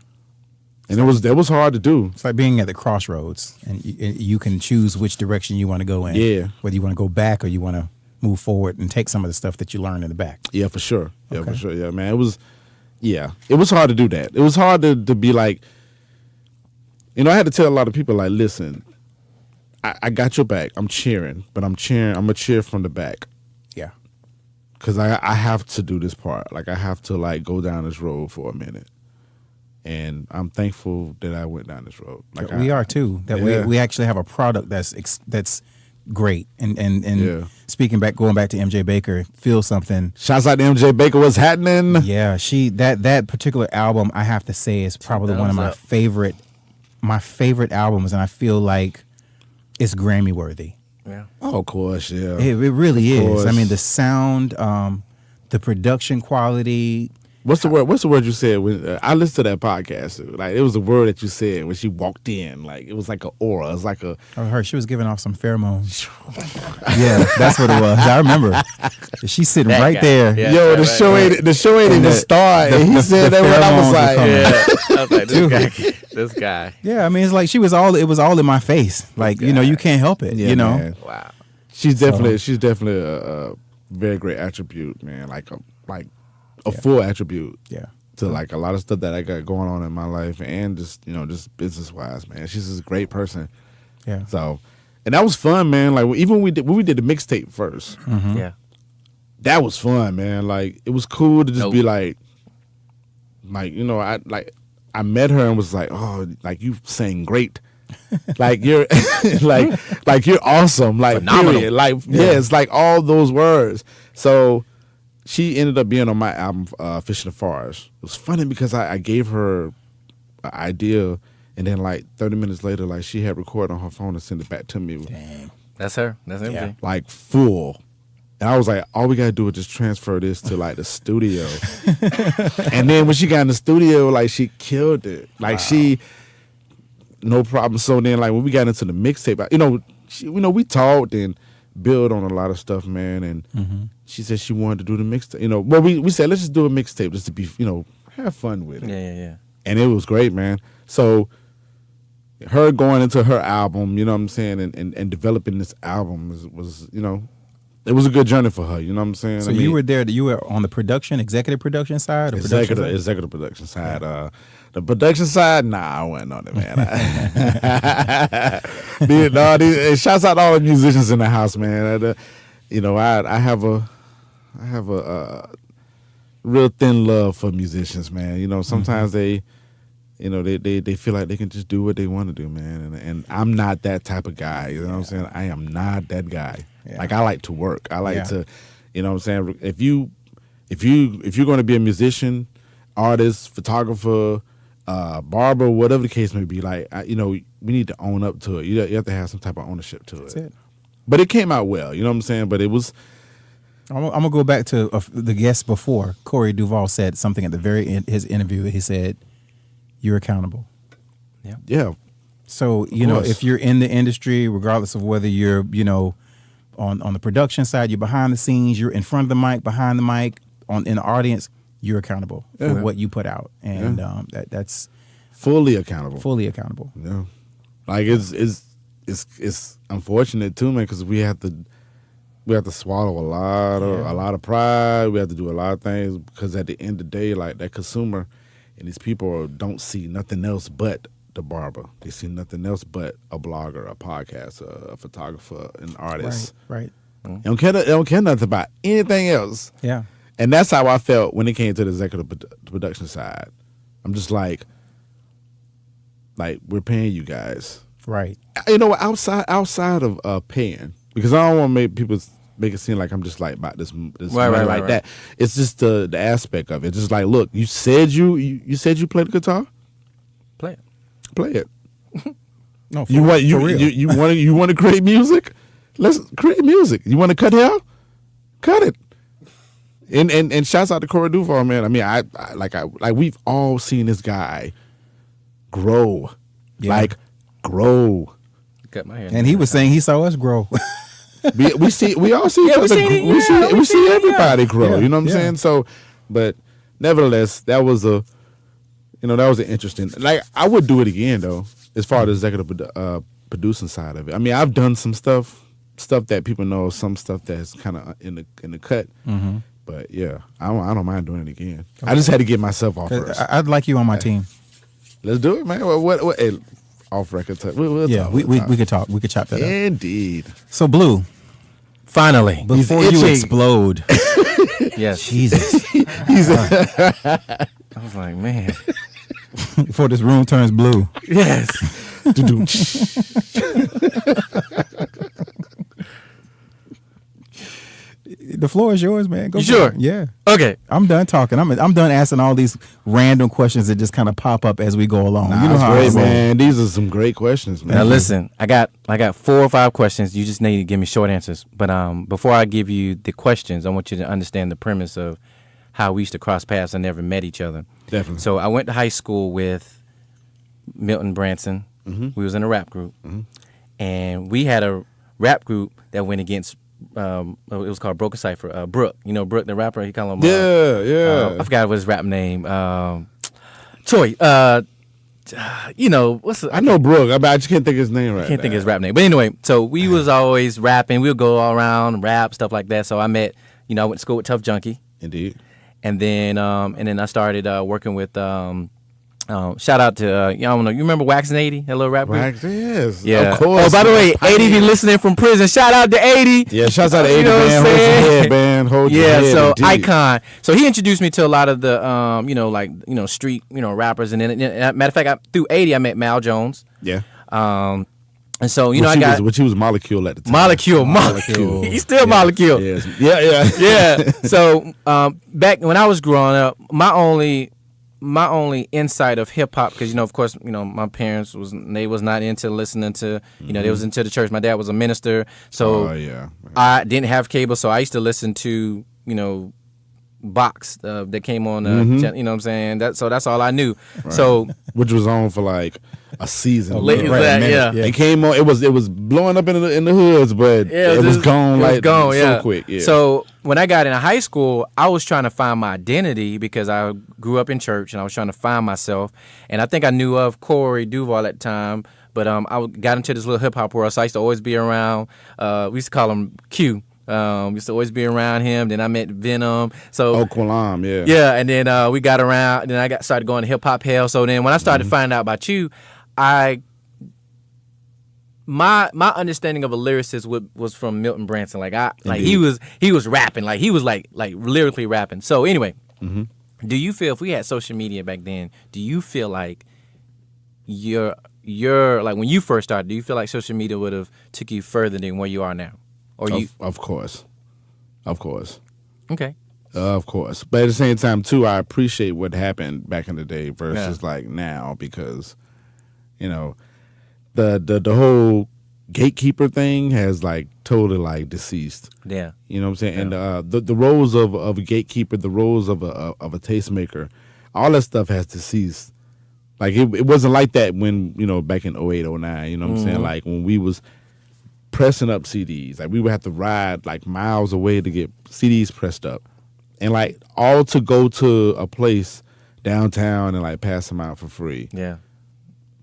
And that was hard to do. It's like being at the crossroads, and you can choose which direction you want to go in. Yeah. Whether you want to go back or you want to move forward and take some of the stuff that you learned in the back. Yeah, for sure. Yeah, for sure. Yeah, man. It was hard to do that. It was hard to be like, I had to tell a lot of people, like, listen, I got your back. I'm cheering, but I'm going to cheer from the back. Yeah. Because I have to do this part. Like, I have to, like, go down this road for a minute. And I'm thankful that I went down this road. Like, we are too. That we actually have a product that's great. And going back to MJ Baker, Feel Something. Shouts out to MJ Baker. What's happening? Yeah, that particular album, I have to say, is probably one of my favorite albums, and I feel like it's Grammy worthy. Yeah. Oh, of course, yeah. It really is. I mean, the sound, the production quality. What's the word? What's the word you said when I listened to that podcast? Like it was a word that you said when she walked in. Like it was like an aura. It was like a. I heard she was giving off some pheromones. Yeah, that's what it was. I remember. She's sitting That right guy. there. Yeah. Yo, the show ain't even started. And he said that when I was pheromones like, were I was like, this guy. Yeah, I mean, it's like it was all in my face. Like, you can't help it, Yeah, man. Wow. she's definitely a very great attribute, man. Like a full attribute. Yeah. To like a lot of stuff that I got going on in my life and just just business wise, man. She's just a great person. Yeah. So, and that was fun, man. Like even when we did the mixtape 1st, Yeah. that was fun, man. Like it was cool to just be like I met her and was like, oh, like you sang great. Like you're like you're awesome. Like phenomenal. Period. Like it's like all those words. So she ended up being on my album, Fish in the Forest. It was funny because I gave her an idea, and then like 30 minutes later, like she had recorded on her phone and sent it back to me. Dang. That's her. That's MJ. Yeah. Like full. And I was like, all we gotta do is just transfer this to like the studio. And then when she got in the studio, like she killed it. Like she, no problem. So then like when we got into the mixtape, we talked and build on a lot of stuff, man. And she said she wanted to do the mixtape. Well, we said let's just do a mixtape just to be, have fun with it. Yeah. And it was great, man. So her going into her album, you know what I'm saying, and developing this album was it was a good journey for her, you know what I'm saying? So you were there, you were on the executive production side? Or executive production side. The production side, nah, I wasn't on it, man. Shouts out to all the musicians in the house, man. I have a real thin love for musicians, man. Sometimes they feel like they can just do what they want to do, man. And I'm not that type of guy. You know what I'm saying? I am not that guy. Yeah. Like I like to work. I like to, you know what I'm saying? If you're going to be a musician, artist, photographer, barber, whatever the case may be, like we need to own up to it. You have to have some type of ownership to it. That's it. But it came out well. You know what I'm saying? But it was. I'm gonna go back to the guest before. Corey Duval said something at the very end his interview. He said, "You're accountable." Yeah. So if you're in the industry, regardless of whether you're on the production side, you're behind the scenes, you're in front of the mic, behind the mic, in the audience, you're accountable for what you put out, and that's fully accountable. Fully accountable. Yeah. Like it's unfortunate too, man, because we have to swallow a lot of pride. We have to do a lot of things because at the end of the day, like that consumer and these people don't see nothing else but the barber. They see nothing else but a blogger, a podcaster, a photographer, an artist. Right. They don't care nothing about anything else. Yeah. And that's how I felt when it came to the executive production side. I'm just like we're paying you guys. Right. Outside of paying, because I don't want to make it seem like I'm just like about this right. That. It's just the aspect of it. Just like, look, you said you play the guitar. Play it. No, for real. You want to create music? Let's create music. You want to cut hair? Cut it. And shouts out to Corey Duval, man. I mean, I we've all seen this guy grow. Yeah. Grow. Cut my hair. And he was saying he saw us grow. we all see we see everybody grow. You know what I'm saying? So, but nevertheless, that was an interesting. Like I would do it again though, as far as the executive producing side of it. I mean, I've done some stuff that people know, some stuff that's kind of in the cut. Mm-hmm. But yeah, I don't mind doing it again. Okay. I just had to get myself off first. I'd like you on my team. Let's do it, man. What hey, off record time. We'll talk. We could talk. We could chop that up. Indeed. So Blue, finally, before you explode. Yes. Jesus. I was like, man. Before this room turns blue. Yes. The floor is yours, man. Go you sure? It. Yeah. Okay. I'm done talking. I'm done asking all these random questions that just kind of pop up as we go along. Nah, you know how great, man. These are some great questions, man. Now listen, I got 4 or 5 questions. You just need to give me short answers. But before I give you the questions, I want you to understand the premise of how we used to cross paths and never met each other. Definitely. So I went to high school with Milton Branson. We was in a rap group, and we had a rap group that went against. It was called Broken Cipher. Brooke, you know Brooke, the rapper. He called him. Yeah. I forgot what his rap name. Troy. You know what's? I know Brooke. I just can't think of his name right. I can't think of his rap name. But anyway, so we was always rapping. We would go all around rap stuff like that. So I met. I went to school with Tough Junkie. Indeed. And then I started working with shout out to I don't know, you remember Wax and 80, that little rap group? Wax, yes. Yeah. Of course. Oh, by the way, 80 be listening from prison. Shout out to 80. Yeah, shouts out to 80, You know what man. I'm Hold your saying? head, man. Hold your head. So indeed. Icon. So he introduced me to a lot of the street, rappers, and then matter of fact, through 80 I met Mal Jones. Yeah. And so Which he was Molecule at the time. Molecule. He's still Molecule. Yes. Yeah. Yeah. So back when I was growing up, my only insight of hip hop, because of course, my parents was not into listening to, they was into the church. My dad was a minister, so I didn't have cable, so I used to listen to Box that came on. You know what I'm saying? That's all I knew. Right. So which was on for like a season. Yeah. It came on. It was blowing up in the hoods, but it was gone. So quick. Yeah. So when I got into high school, I was trying to find my identity because I grew up in church and I was trying to find myself. And I think I knew of Corey Duval at the time, but I got into this little hip hop world. So I used to always be around. We used to call him Q. Used to always be around him. Then I met Venom. So Qualam, yeah. Yeah, and then we got around. Then I started going to hip hop hell. So then when I started finding out about you, my understanding of a lyricist was from Milton Branson. He was rapping. He was like lyrically rapping. So anyway, do you feel if we had social media back then, do you feel like you're like when you first started, do you feel like social media would have took you further than where you are now? Of course. Okay. Of course. But at the same time, too, I appreciate what happened back in the day versus like now because, the whole gatekeeper thing has like totally deceased. Yeah. You know what I'm saying? Yeah. And the roles of a gatekeeper, the roles of a tastemaker, all that stuff has deceased. Like it wasn't like that when, back in 08, 09, you know what I'm saying? Like when we was pressing up CDs. Like we would have to ride like miles away to get CDs pressed up. And like all to go to a place downtown and like pass them out for free. Yeah.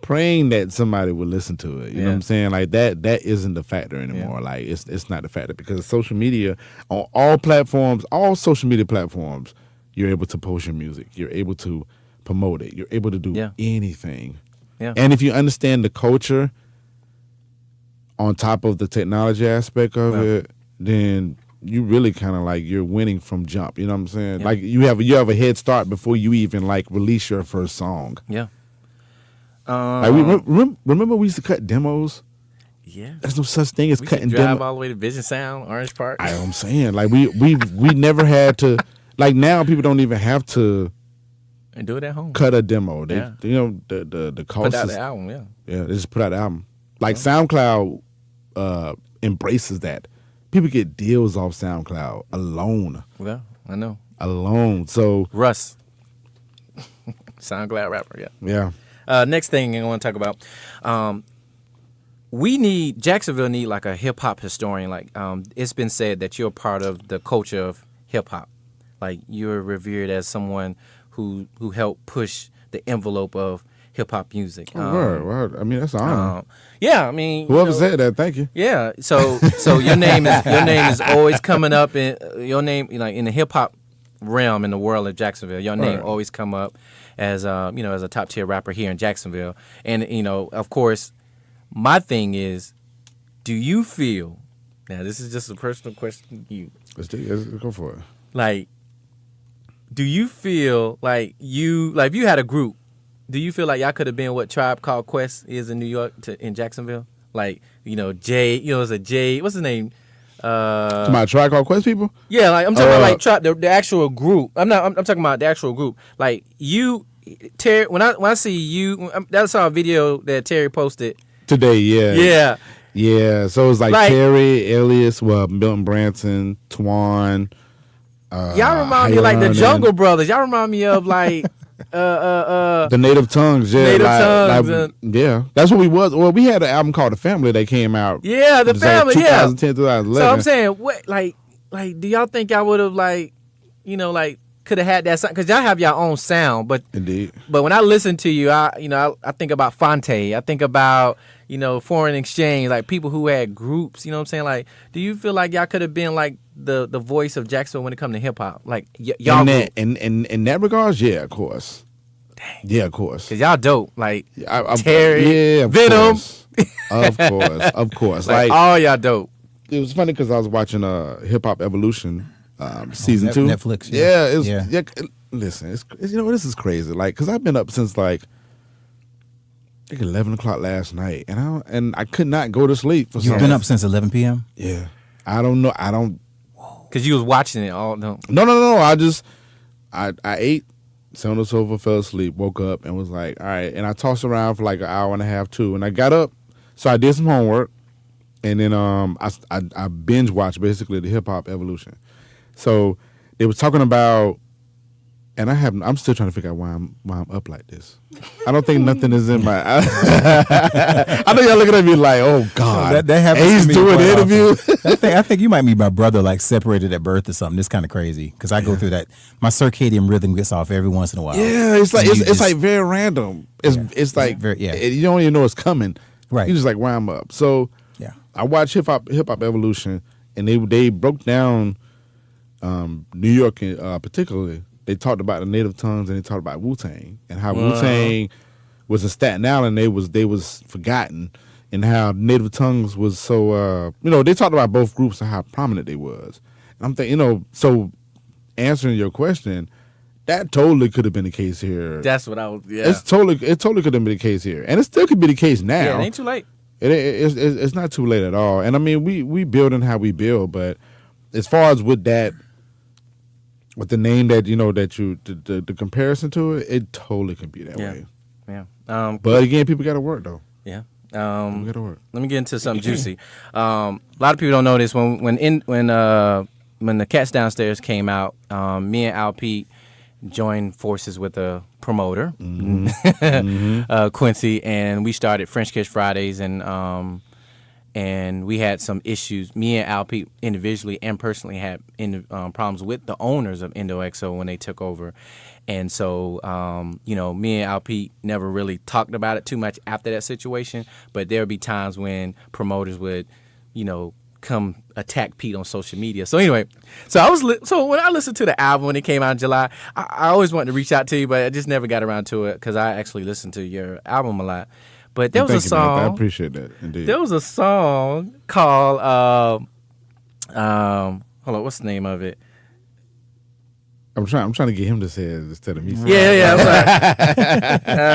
Praying that somebody would listen to it. You know what I'm saying? Like that isn't the factor anymore. Yeah. Like it's not the factor because social media on all platforms, all social media platforms, you're able to post your music. You're able to promote it. You're able to do anything. Yeah. And if you understand the culture on top of the technology aspect of it, then you really kind of like you're winning from jump. You know what I'm saying? Yeah. Like you have a head start before you even like release your first song. Yeah. Like remember we used to cut demos. Yeah. There's no such thing as cutting demos. Drive all the way to Vision Sound, Orange Park. I'm saying like we never had to. Like now people don't even have to. And do it at home. Cut a demo. They the cost. Put out the album. Yeah. Yeah. They just put out the album. Like SoundCloud. Embraces that. People get deals off SoundCloud alone. Yeah, I know. Alone. So Russ. SoundCloud rapper, yeah. Next thing I want to talk about. Jacksonville need like a hip hop historian. Like it's been said that you're part of the culture of hip hop. Like you're revered as someone who helped push the envelope of hip hop music. Word. I mean, that's an honor. Yeah, I mean, whoever said that, thank you. Yeah, so your name is always coming up in your name, in the hip hop realm in the world of Jacksonville. Your name always come up as as a top tier rapper here in Jacksonville. And of course, my thing is, do you feel? Now, this is just a personal question to you. Let's go for it. Like, do you feel like if you had a group? Do you feel like y'all could have been what Tribe Called Quest is in New York in Jacksonville? Like, Jay, it's a Jay, what's his name? My Tribe Called Quest people? Yeah, like I'm talking about like Tribe, the actual group. I'm talking about the actual group. Like you, Terry, when I see you, I saw a video that Terry posted. Today, yeah. Yeah. Yeah, so it was like Terry, Elias, Milton Branson, Twan, Y'all remind me like the Jungle Brothers. Y'all remind me of like the Native Tongues. Yeah, Native Tongues. Yeah, that's what we was. Well, we had an album called The Family that came out. Yeah, The Family. 2010, 2011. So I'm saying, what like do y'all think y'all would have like, like could have had that sound? Because y'all have your own sound, but Indeed. But when I listen to you, I think about Fonte. I think about foreign exchange, like people who had groups. You know what I'm saying? Like, do you feel like y'all could have been like the voice of Jacksonville when it comes to hip hop? Like y'all in that regards, yeah, of course. Dang. Yeah, of course. Cause y'all dope. Like Terry, yeah, Venom. Of course. Like all y'all dope. It was funny because I was watching Hip Hop Evolution season 2. Netflix. Yeah. Listen, it's this is crazy. Like, cause I've been up since like I think 11 o'clock last night, and I could not go to sleep. You've been up since 11 p.m. Yeah, I don't know. Cause you was watching it all. No. I ate, sat on the sofa, fell asleep, woke up, and was like, all right. And I tossed around for like an hour and a half, 2, and I got up, so I did some homework, and then I binge watched basically the Hip Hop Evolution. So they was talking about. And I'm still trying to figure out why I'm up like this. I don't think nothing is in my. I know y'all looking at me like, oh God, that happens. He's to me doing the interview. I think you might be my brother, like separated at birth or something. It's kind of crazy because I go through that. My circadian rhythm gets off every once in a while. Yeah, it's like it's like very random. It's like very, you don't even know it's coming. Right. You just like why I'm up. So yeah, I watched Hip Hop Evolution, and they broke down New York particularly. They talked about the Native Tongues and they talked about Wu-Tang and how Wu-Tang was in Staten Island. They was forgotten, and how Native Tongues was so they talked about both groups and how prominent they was. And I'm thinking, so answering your question, that totally could have been the case here. That's what I was. Yeah, it totally could have been the case here, and it still could be the case now. Yeah, it ain't too late. It's not too late at all. And I mean, we building how we build, but as far as with that. With the name that the comparison to it totally can be that way. Yeah. But again, people got to work though. Yeah. People got to work. Let me get into something juicy. A lot of people don't know this. When the Cats Downstairs came out, me and Al Pete joined forces with a promoter, Quincy, and we started French Kiss Fridays, and we had some issues. Me and Al Pete individually and personally had problems with the owners of IndoXO when they took over. And so, me and Al Pete never really talked about it too much after that situation. But there would be times when promoters would, come attack Pete on social media. So anyway, so when I listened to the album when it came out in July, I always wanted to reach out to you, but I just never got around to it because I actually listened to your album a lot. But there was a song. I appreciate that. Indeed. There was a song called hold on, what's the name of it? I'm trying to get him to say it instead of me saying Yeah. I'm sorry.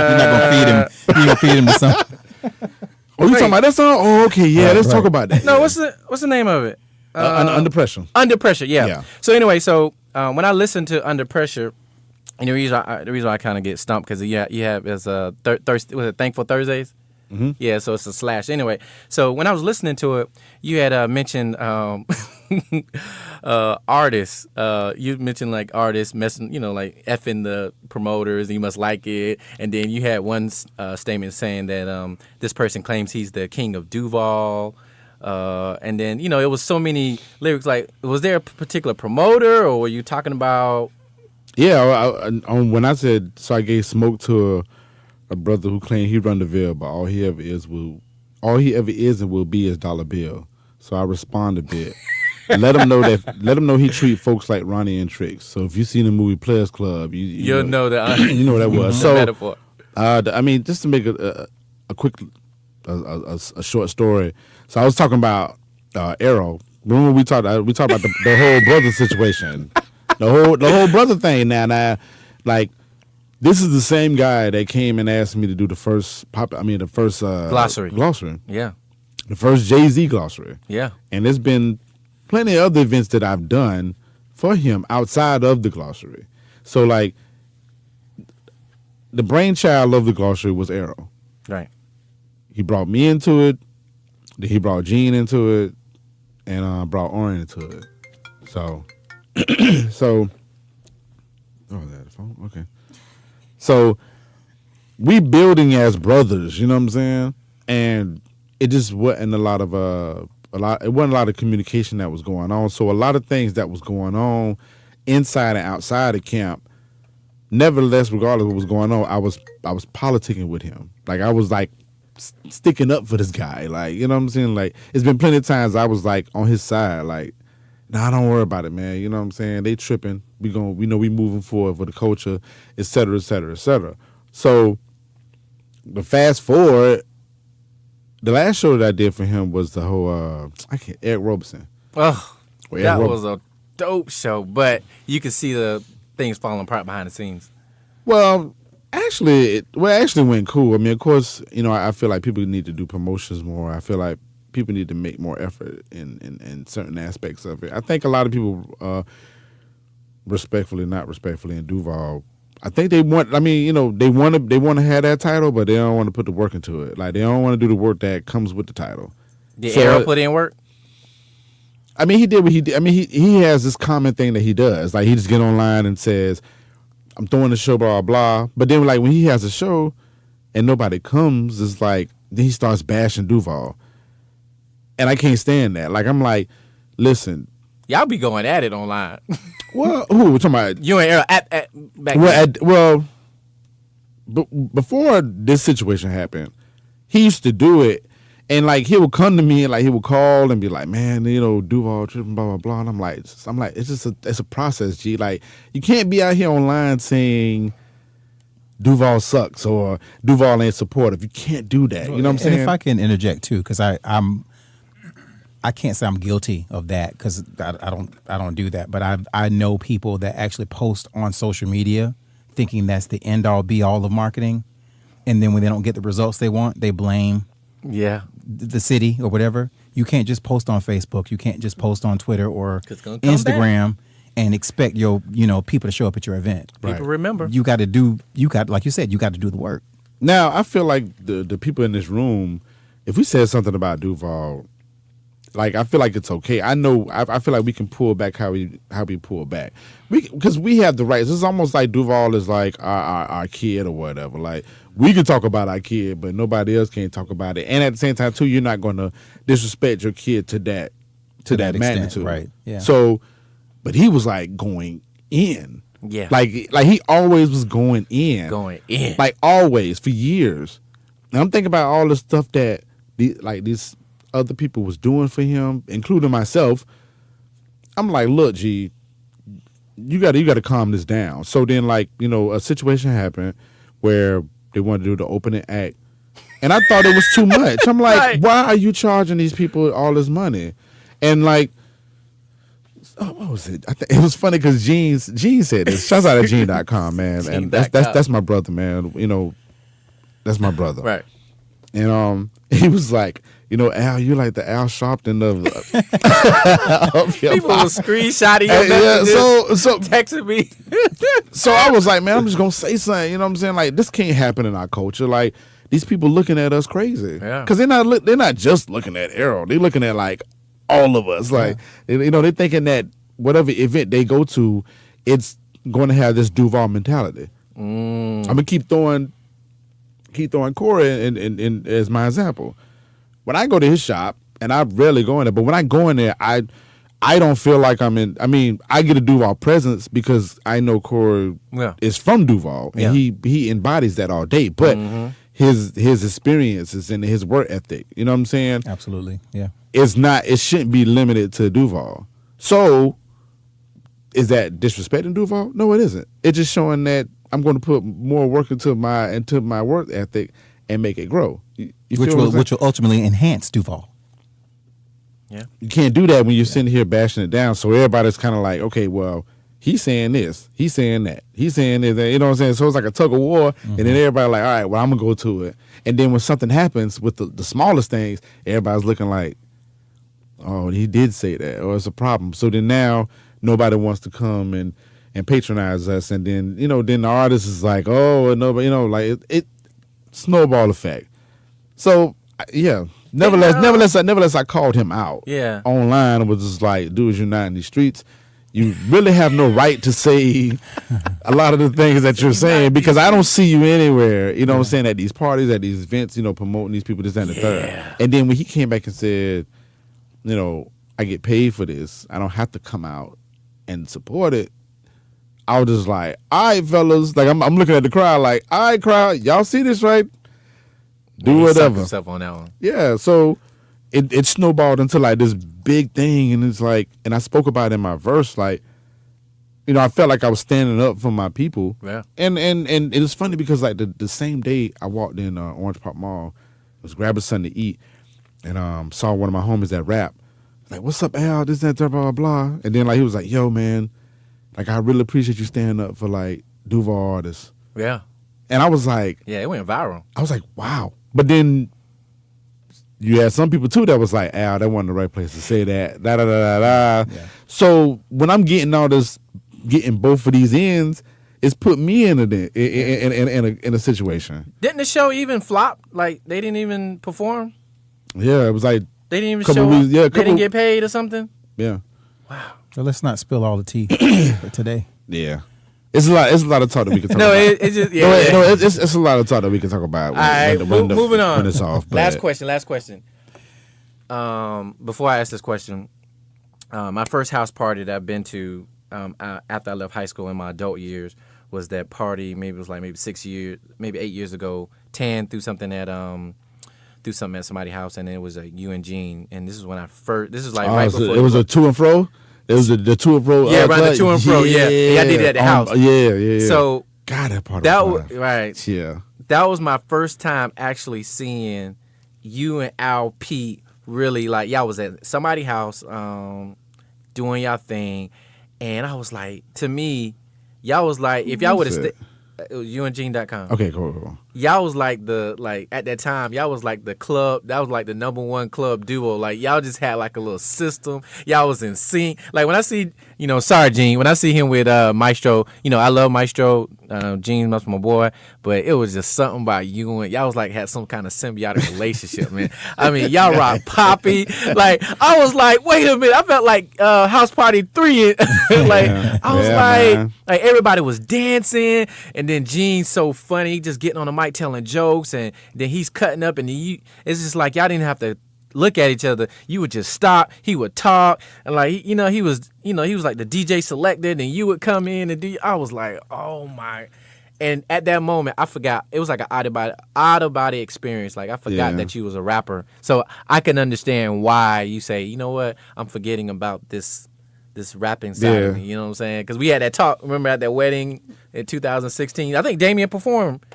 You're not gonna feed him. You're gonna feed him to something. Oh, you talking about that song? Oh, okay, yeah. Let's talk about that. No, what's the name of it? Under Pressure. Under Pressure, yeah. So anyway, when I listen to Under Pressure. And the reason why I kind of get stumped because you have is was it Thankful Thursdays? Mm-hmm. Yeah, so it's a slash. Anyway, so when I was listening to it, you had mentioned artists. You mentioned like artists messing, like effing the promoters. You must like it, and then you had one statement saying that this person claims he's the king of Duval. And then it was so many lyrics. Like, was there a particular promoter, or were you talking about? Yeah, when I said, so I gave smoke to a brother who claimed he run the Ville, but all he ever is and will be is Dollar Bill. So I respond a bit. Let him know he treat folks like Ronnie and Tricks. So if you seen the movie Players Club, you'll know that. You know what that was. So metaphor. I mean, just to make a quick, a short story. So I was talking about Arrow. Remember we talked about the whole brother situation. The whole brother thing now, like, this is the same guy that came and asked me to do the first glossary. Yeah. The first Jay-Z glossary. Yeah. And there's been plenty of other events that I've done for him outside of the glossary. So, like, the brainchild of the glossary was Arrow. Right. He brought me into it. Then he brought Gene into it. And brought Oren into it. So... So, that phone. Okay. So, we building as brothers. You know what I'm saying? And it just wasn't a lot of It wasn't a lot of communication that was going on. So a lot of things that was going on inside and outside of camp. Nevertheless, regardless of what was going on, I was politicking with him. Like I was like sticking up for this guy. Like, you know what I'm saying? Like it's been plenty of times I was like on his side. Like, nah, don't worry about it, man. You know what I'm saying? They tripping. We moving forward for the culture, et cetera, et cetera, et cetera. So the fast forward, the last show that I did for him was the whole Eric Roberson. Oh, Well, that Eric was a dope show, but you could see the things falling apart behind the scenes. Well, actually, it went cool. I mean, of course, I feel like people need to do promotions more. I feel like people need to make more effort in certain aspects of it. I think a lot of people, respectfully, not respectfully, in Duval, I think they want. I mean, they want to have that title, but they don't want to put the work into it. Like they don't want to do the work that comes with the title. Did Arrow put in work? I mean, he did what he did. I mean, he has this common thing that he does. Like he just get online and says, "I'm throwing the show, blah blah." But then, like when he has a show and nobody comes, it's like then he starts bashing Duval, and I can't stand that. Like I'm like, listen, y'all be going at it online. Well, who we're talking about? You and Arrow at back then. Before this situation happened, he used to do it, and like he would come to me and like he would call and be like, "Man, Duval tripping, blah blah blah." And I'm like, it's just it's a process, G. Like you can't be out here online saying Duval sucks or Duval ain't supportive. You can't do that. You know what I'm saying? And if I can interject too, because I can't say I'm guilty of that because I don't do that. But I know people that actually post on social media thinking that's the end all be all of marketing, and then when they don't get the results they want, they blame the city or whatever. You can't just post on Facebook. You can't just post on Twitter or Instagram and expect your people to show up at your event. People remember. Like you said, you got to do the work. Now I feel like the people in this room, if we said something about Duval. Like I feel like it's okay. I know. I feel like we can pull back how we pull back. Because we have the rights. It's almost like Duval is like our kid or whatever. Like we can talk about our kid, but nobody else can talk about it. And at the same time, too, you're not going to disrespect your kid to that extent, magnitude, right? Yeah. So, but he was like going in. Yeah. Like he always was going in. Like always for years. And I'm thinking about all the stuff that these other people was doing for him, including myself. I'm like, look, G, you got to calm this down. So then, a situation happened where they wanted to do the opening act, and I thought it was too much. I'm like, right. Why are you charging these people all this money? And what was it? It was funny because Gene said this. Shouts out to Gene.com, man. And that's my brother, man. That's my brother. Right. And he was like, Al, you like the Al Sharpton of people were screenshotting your messages, so texting me. So I was like, man, I'm just gonna say something. You know what I'm saying? Like this can't happen in our culture. Like these people looking at us crazy. Yeah. Because they're not just looking at Arrow. They're looking at like all of us. Like they're thinking that whatever event they go to, it's going to have this Duval mentality. I'm gonna keep throwing Corey in as my example. When I go to his shop, and I rarely go in there, but when I go in there, I don't feel like I'm in. I mean, I get a Duval presence because I know Corey is from Duval, and he embodies that all day. But his experiences and his work ethic, you know what I'm saying? Absolutely, yeah. It shouldn't be limited to Duval. So, is that disrespecting Duval? No, it isn't. It's just showing that I'm going to put more work into my work ethic and make it grow. Which will ultimately enhance Duval. Yeah. You can't do that when you're sitting here bashing it down. So everybody's kind of like, okay, well, he's saying this, he's saying that, he's saying this. You know what I'm saying? So it's like a tug of war, and then everybody like, all right, well, I'm gonna go to it. And then when something happens with the smallest things, everybody's looking like, oh, he did say that, or it's a problem. So then now nobody wants to come and patronize us, and then then the artist is like, oh, and nobody, like it snowball effect. So yeah, nevertheless, I called him out. Yeah, online was just like, dude, you're not in these streets. you really have no right to say a lot of the things that you're saying because I don't see you anywhere, you know what I'm saying, at these parties, at these events, promoting these people, this, that, and the third. And then when he came back and said, I get paid for this, I don't have to come out and support it, I was just like, all right, fellas, like I'm looking at the crowd like, all right, crowd, y'all see this, right? Do whatever. Himself on that one. Yeah, so it snowballed into like this big thing, and it's like, and I spoke about it in my verse, like, I felt like I was standing up for my people. Yeah. And it was funny because like the same day I walked in Orange Park Mall, was grabbing something to eat, and saw one of my homies that rap. Like, what's up, Al? This, that, blah, blah, blah. And then like he was like, yo, man, like I really appreciate you standing up for like Duval artists. Yeah. And I was like, yeah, it went viral. I was like, wow. But then you had some people too that was like, Al, that wasn't the right place to say that. Da da da da da. Yeah. So when I'm getting all this, getting both of these ends, it's put me in a situation. Didn't the show even flop? Like they didn't even perform? Yeah, it was like They didn't even couple show weeks- up? yeah, They didn't couple- get paid or something? yeah, Well, let's not spill all the tea for today. yeah. It's a lot of talk that we can talk No, about. it just yeah. It's a lot of talk that we can talk about. All right, moving on. When it's off. Last question. Before I ask this question, my first house party that I've been to after I left high school in my adult years was that party. Maybe it was like 8 years ago. Tan threw something at somebody's house, and it was you and Gene. And this is when I first. This is like right before it was a to and fro. It was the to and fro. Yeah, around the to and fro. Yeah, I did it at the house. Yeah. So God, that part. that was was right. Yeah. That was my first time actually seeing you and Al Pete really like y'all was at somebody's house doing y'all thing, and I was like, to me, y'all was like, if y'all would have it was youandgene.com. Okay, cool. Y'all was like at that time, y'all was like the club, that was like the number one club duo. Like y'all just had like a little system. Y'all was in sync. Like when I see, sorry Gene, when I see him with Maestro, I love Maestro, Gene must be my boy, but it was just something about you and y'all was like had some kind of symbiotic relationship, man. I mean, y'all rock Poppy. Like I was like, wait a minute, I felt like House Party 3. Like I was like everybody was dancing, and then Gene's so funny, he just getting on the mic telling jokes, and then he's cutting up, and it's just like y'all didn't have to look at each other. You would just stop. He would talk, and like he was like the DJ selected, and you would come in and do. I was like, oh my! And at that moment, I forgot it was like an out of body experience. Like I forgot that you was a rapper, so I can understand why you say, you know what, I'm forgetting about this rapping side of me. You know what I'm saying? Because we had that talk. Remember at that wedding in 2016? I think Damien performed.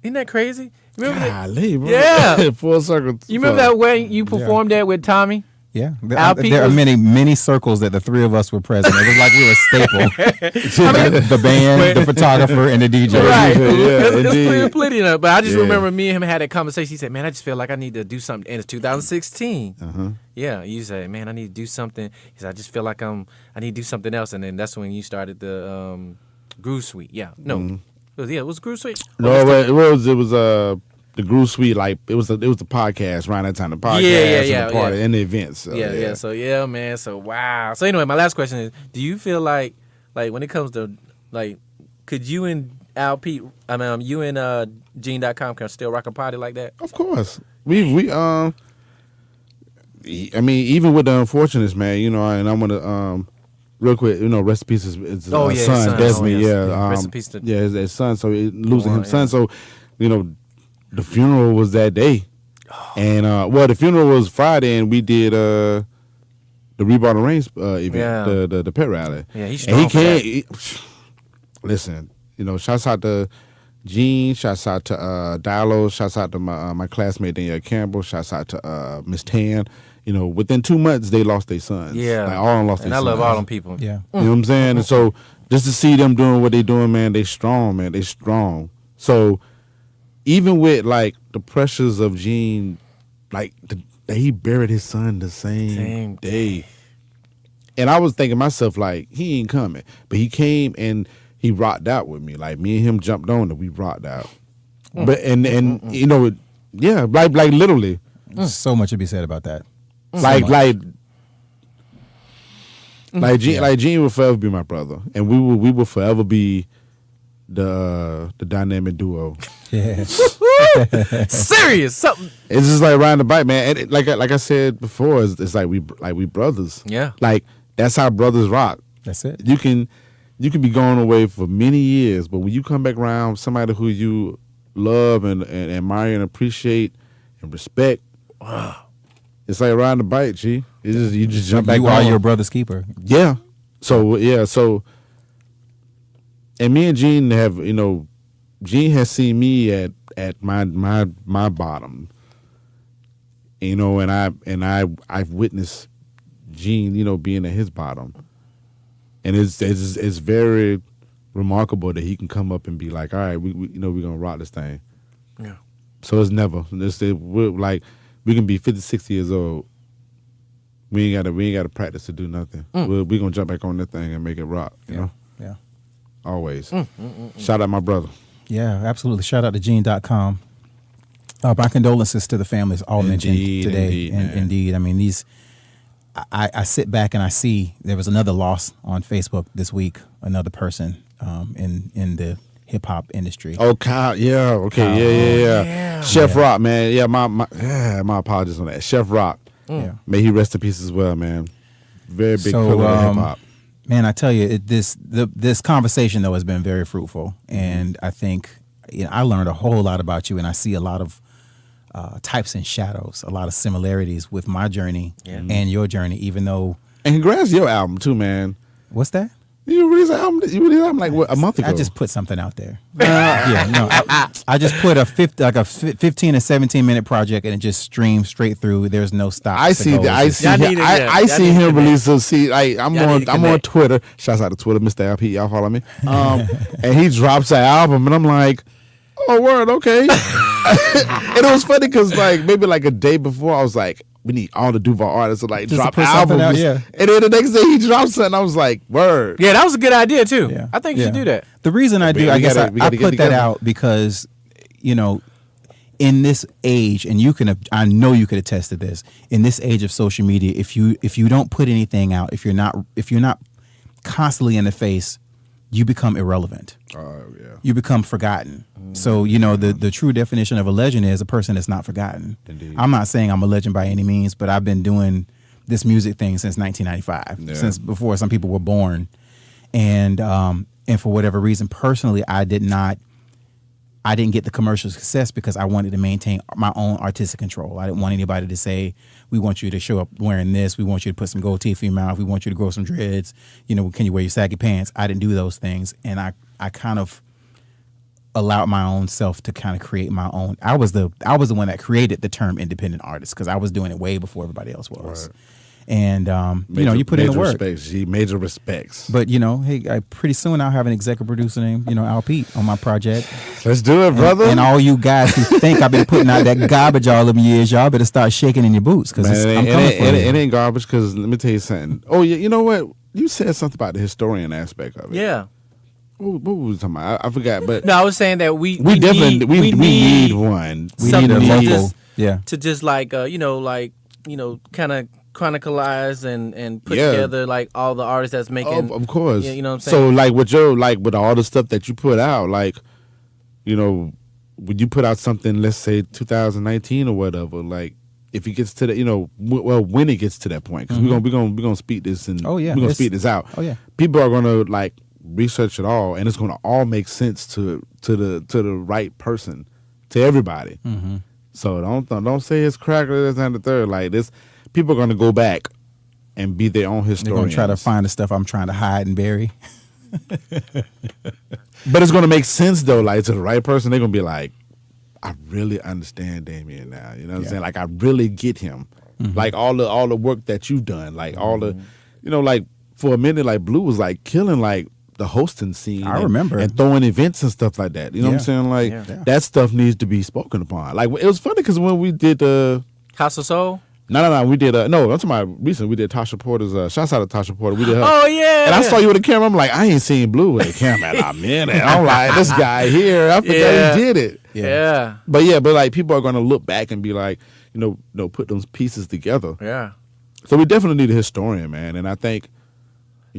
Isn't that crazy? Remember Golly, bro. Yeah. Full circle. You remember that wedding you performed at with Tommy? Yeah, Al Pete there are was- many circles that the three of us were present. It was like we were a staple. The band, the photographer, and the DJ. Right. Yeah, it's indeed. plenty enough. But I just Yeah. remember me and him had a conversation. He said, man, I just feel like I need to do something. And it's 2016. Yeah, you say, man, I need to do something. He said, I just feel like I need to do something else. And then that's when you started the Groove Suite. Yeah. No. It was Groove Suite. No, it was the Groove Suite. Like it was the podcast around that time. The podcast, and the party, and the events. So, yeah. So yeah, man. So wow. So anyway, my last question is: do you feel like when it comes to like, could you and Al Pete, you and Gene.com can still rock a party like that? Of course, we I mean, even with the unfortunates, man. And I'm gonna real quick, rest in peace his son, his son. Desmond. Oh, yes. Yeah, Rest in peace to- his son. So losing Lamar, his son. So the funeral was that day, and the funeral was Friday, and we did the Rebar and Reigns event, the pet rally. Yeah, he's and strong he for that. Listen, shouts out to Gene, shouts out to Diallo, shouts out to my classmate Danielle Campbell, shouts out to Miss Tan. Within 2 months they lost their sons. Yeah, like, all of them lost their and I sons. love all them people. Yeah. You know what I'm saying? And so just to see them doing what they doing, man, they strong, man. They strong. So even with like the pressures of Gene, like that he buried his son the same day. And I was thinking to myself, like, he ain't coming. But he came and he rocked out with me. Like me and him jumped on and we rocked out. But and like literally. So much to be said about that. Like Like Gene will forever be my brother, and we will forever be the dynamic duo. Yeah. Serious something. It's just like riding the bike, man. And like I said before, it's like we brothers. Yeah. Like that's how brothers rock. That's it. You can be going away for many years, but when you come back around somebody who you love and admire and appreciate and respect, it's like riding the bike, G. It's just you just jump back. You are your brother's keeper. Yeah. So and me and Gene have, Gene has seen me at my bottom. And I've witnessed Gene, being at his bottom. And it's very remarkable that he can come up and be like, all right, we're gonna rock this thing. Yeah. So it's never. We're like, we can be 50, 60 years old. We ain't gotta practice to do nothing. We're gonna jump back on that thing and make it rock. You know. Yeah. Always. Shout out my brother. Yeah, absolutely. Shout out to Gene.com. My condolences to the families all mentioned today. Indeed. I mean, I sit back and I see there was another loss on Facebook this week, another person in the hip hop industry. Oh, Kyle. Yeah. Okay. Kyle. Yeah. Chef Rock, man. Yeah. My apologies on that. Chef Rock. Yeah. May he rest in peace as well, man. Very big So, pillar of hip hop. Man, I tell you, this conversation though has been very fruitful, and I think I learned a whole lot about you, and I see a lot of types and shadows, a lot of similarities with my journey and your journey. Even though, And congrats to your album too, man. what's that? You released an album. Like what, a month ago. I just put something out there. I just put a 15 to 17 minute project, and it just streams straight through. There's no stop. I see that. I see him release a see. I'm on Twitter. Shouts out to Twitter, Mr. LP. Y'all follow me. And he drops an album, and I'm like, oh word, okay. And it was funny because maybe a day before, I was like, we need all the Duval artists to Just drop to put something albums. out, yeah. And then the next day he dropped something. I was like, word. Yeah, that was a good idea too. Yeah. I think you should do that. The reason I do, We I guess gotta I get put that together. out because, in this age, and I know you could attest to this, in this age of social media, if you don't put anything out, if you're not constantly in the face, you become irrelevant. Yeah. You become forgotten. So, the true definition of a legend is a person that's not forgotten. Indeed. I'm not saying I'm a legend by any means, but I've been doing this music thing since 1995, since before some people were born. And for whatever reason, personally, I didn't get the commercial success because I wanted to maintain my own artistic control. I didn't want anybody to say, we want you to show up wearing this. We want you to put some gold teeth in your mouth. We want you to grow some dreads. Can you wear your saggy pants? I didn't do those things. And I kind of allowed my own self to kind of create my own. I was the one that created the term independent artist because I was doing it way before everybody else was. Right. And you put in the work. Major respects. But hey, pretty soon I'll have an executive producer named Al Pete on my project. Let's do it, brother. And all you guys who think I've been putting out that garbage all them years, y'all better start shaking in your boots because I'm coming for you. It ain't garbage because let me tell you something. Oh yeah, you know what? You said something about the historian aspect of it. Yeah. What was we talking about? I forgot. But No, I was saying that we definitely need one. We need a local. To just kind of chronicleize and put together all the artists that's making. Of course. You know what I'm saying? So with all the stuff that you put out, when you put out something, let's say 2019 or whatever, if it gets to the, when it gets to that point, because we're gonna speak this and we're gonna speak this out. Oh yeah, people are gonna research it all, and it's gonna all make sense to the right person, to everybody. Mm-hmm. So don't say it's cracker this and the third. This, people are gonna go back and be their own historians. They're gonna try to find the stuff I'm trying to hide and bury. But it's gonna make sense though, to the right person. They're gonna be like, I really understand Damien now. You know what I'm saying? I really get him. Mm-hmm. All the work that you've done, all the, for a minute, Blue was killing the hosting scene. I remember. And throwing events and stuff like that. You know what I'm saying? That stuff needs to be spoken upon. It was funny because when we did House of Soul. No. We did I'm talking about recently. We did Tasha Porter's. Shouts out to Tasha Porter. We did her. Oh yeah. And I saw you with the camera. I'm like, I ain't seen Blue with the camera in a minute. I'm like, this guy here. I forgot he did it. Yeah. But people are gonna look back and be like, put those pieces together. Yeah. So we definitely need a historian, man. And I think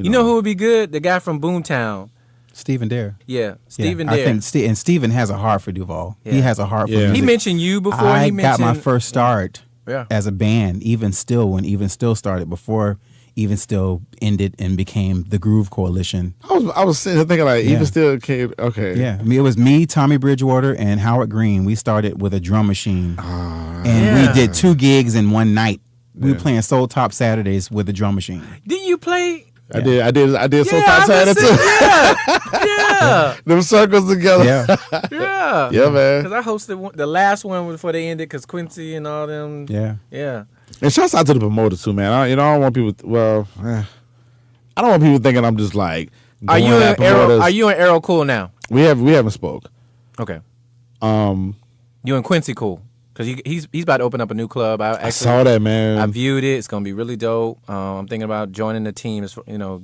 You know who would be good? The guy from Boomtown. Stephen Dare. Yeah, Stephen I Dare. think and Stephen has a heart for Duval. Yeah. He has a heart for Yeah. music. He mentioned you before. I He mentioned, got my first start Yeah. as a band, Even Still, when Even Still started, before Even Still ended and became the Groove Coalition. I was sitting there thinking like, Yeah. even still, okay. Yeah, I mean, it was me, Tommy Bridgewater, and Howard Green. We started with a drum machine, and Yeah. we did 2 gigs in one night. We were Yeah. playing Soul Top Saturdays with a drum machine. Didn't you play? I did so Yeah, top I Saturday was too. Yeah. Them circles together. Yeah, Yeah. Yeah, man. Because I hosted the last one before they ended because Quincy and all them. yeah. Yeah. And shouts out to the promoters too, man. I don't want people. I don't want people thinking I'm just like. Are going you at in Arrow? promoters. Are you in Arrow Cool now? We haven't spoke. Okay. Um, You and Quincy Cool because he's about to open up a new club. I saw that, man. I viewed it. It's gonna be really dope. I'm thinking about joining the team.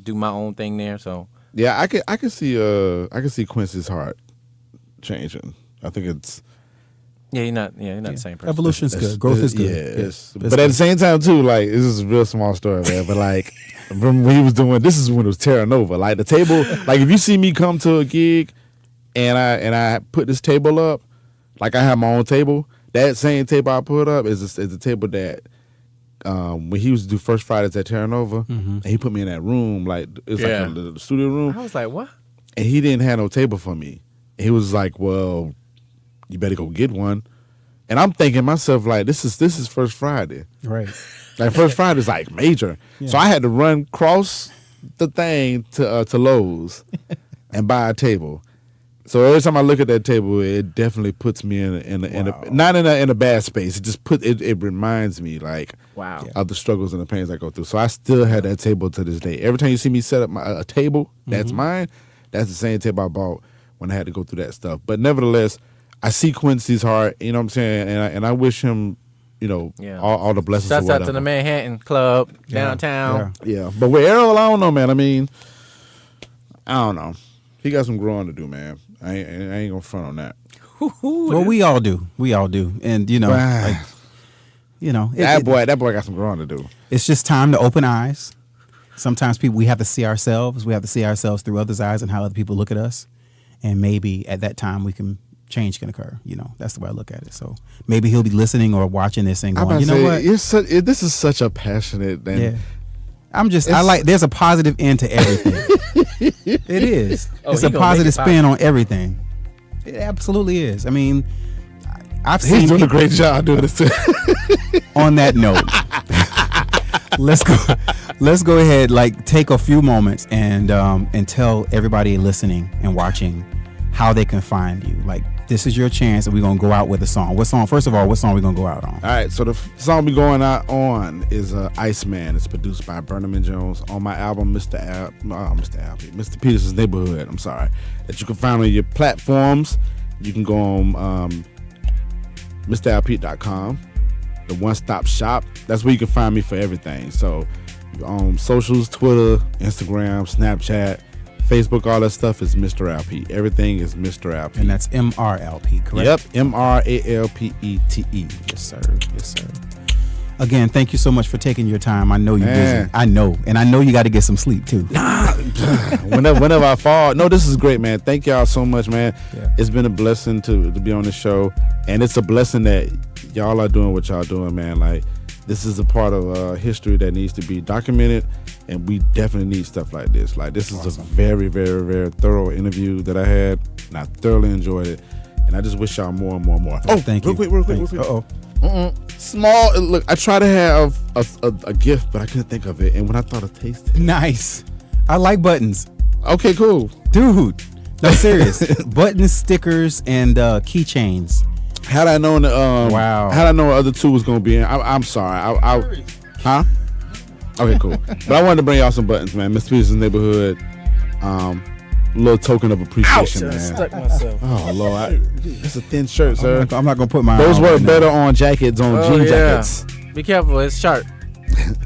Do my own thing there. So Yeah, I can see Quincy's heart changing. I think it's yeah, you're not the same person. Evolution's good. Growth is good. Yeah, It's but at the same time too, like this is a real small story, man. But like when he was doing this is when it was tearing over. Like the table, like if you see me come to a gig and I put this table up, like I have my own table. That same table I put up is a table that when he was to do First Fridays at Tearing Over, and he put me in that room, like it's Yeah. like the studio room, I was like, what? and he didn't have no table for me. He was like, "Well, you better go get one." And I'm thinking myself like, "This is First Friday. Right. Like First Friday's like major." Yeah. So I had to run cross the thing to Lowe's and buy a table. So every time I look at that table, it definitely puts me in Wow. not in a bad space. It just it reminds me like Wow. of the struggles and the pains I go through. So I still have that table to this day. Every time you see me set up a table that's mine, that's the same table I bought when I had to go through that stuff. But nevertheless, I see Quincy's heart. You know what I'm saying, and I wish him, Yeah. all the blessings. Shouts or out to whatever. the Manhattan Club downtown. Yeah, but with Errol, I don't know, man. I mean, I don't know. He got some growing to do, man. I ain't gonna front on that. Well, we all do. And Wow. that That boy got some growing to do. It's just time to open eyes. Sometimes we have to see ourselves. We have to see ourselves through others' eyes and how other people look at us. And maybe at that time change can occur. That's the way I look at it. So maybe he'll be listening or watching this and I'm going, about you to know say, what? this is such a passionate and Yeah. There's a positive end to everything. It is. Oh, It's he a gonna make positive it spin on everything. It absolutely is. I mean, I've he's seen doing a people great job doing this too. on that note. Let's go ahead, take a few moments and tell everybody listening and watching how they can find you. This is your chance, and we're gonna go out with a song. First of all, what song we gonna go out on? All right, so the song we going out on is Iceman. It's produced by Burnham and Jones on my album, Mr. Peterson's Neighborhood. I'm sorry. That you can find on your platforms. You can go on MrAlpete.com, the one-stop shop. That's where you can find me for everything. So on socials, Twitter, Instagram, Snapchat, Facebook, all that stuff is Mr. Alpete. Everything is Mr. Alpete. And that's MRLP, correct? Yep, MRALPETE. Yes, sir. Yes, sir. Again, thank you so much for taking your time. I know you're Man. busy. I know. And I know you got to get some sleep, too. Whenever I fall. No, this is great, man. Thank y'all so much, man. Yeah. It's been a blessing to be on the show. And it's a blessing that y'all are doing what y'all doing, man. This is a part of history that needs to be documented. And we definitely need stuff like this. This is Awesome. a very, very, very thorough interview that I had. And I thoroughly enjoyed it. And I just wish y'all more and more and more. Oh, Thank you. Real quick. Uh-oh. Small. Look, I try to have a gift, but I couldn't think of it. And when I thought of taste, Nice. I like buttons. okay, cool. Dude. No, serious. Buttons, stickers, and keychains. Had I known, Wow. Had I known the other two was gonna be in, I'm sorry. Huh? Okay, cool. But I wanted to bring y'all some buttons, man. Mr. Peterson's Neighborhood. A little token of appreciation, I man. stuck myself. Oh Lord, it's a thin shirt, sir. I'm not going to put my Those on work right now. better on jackets, on jean jackets. Be careful. It's sharp.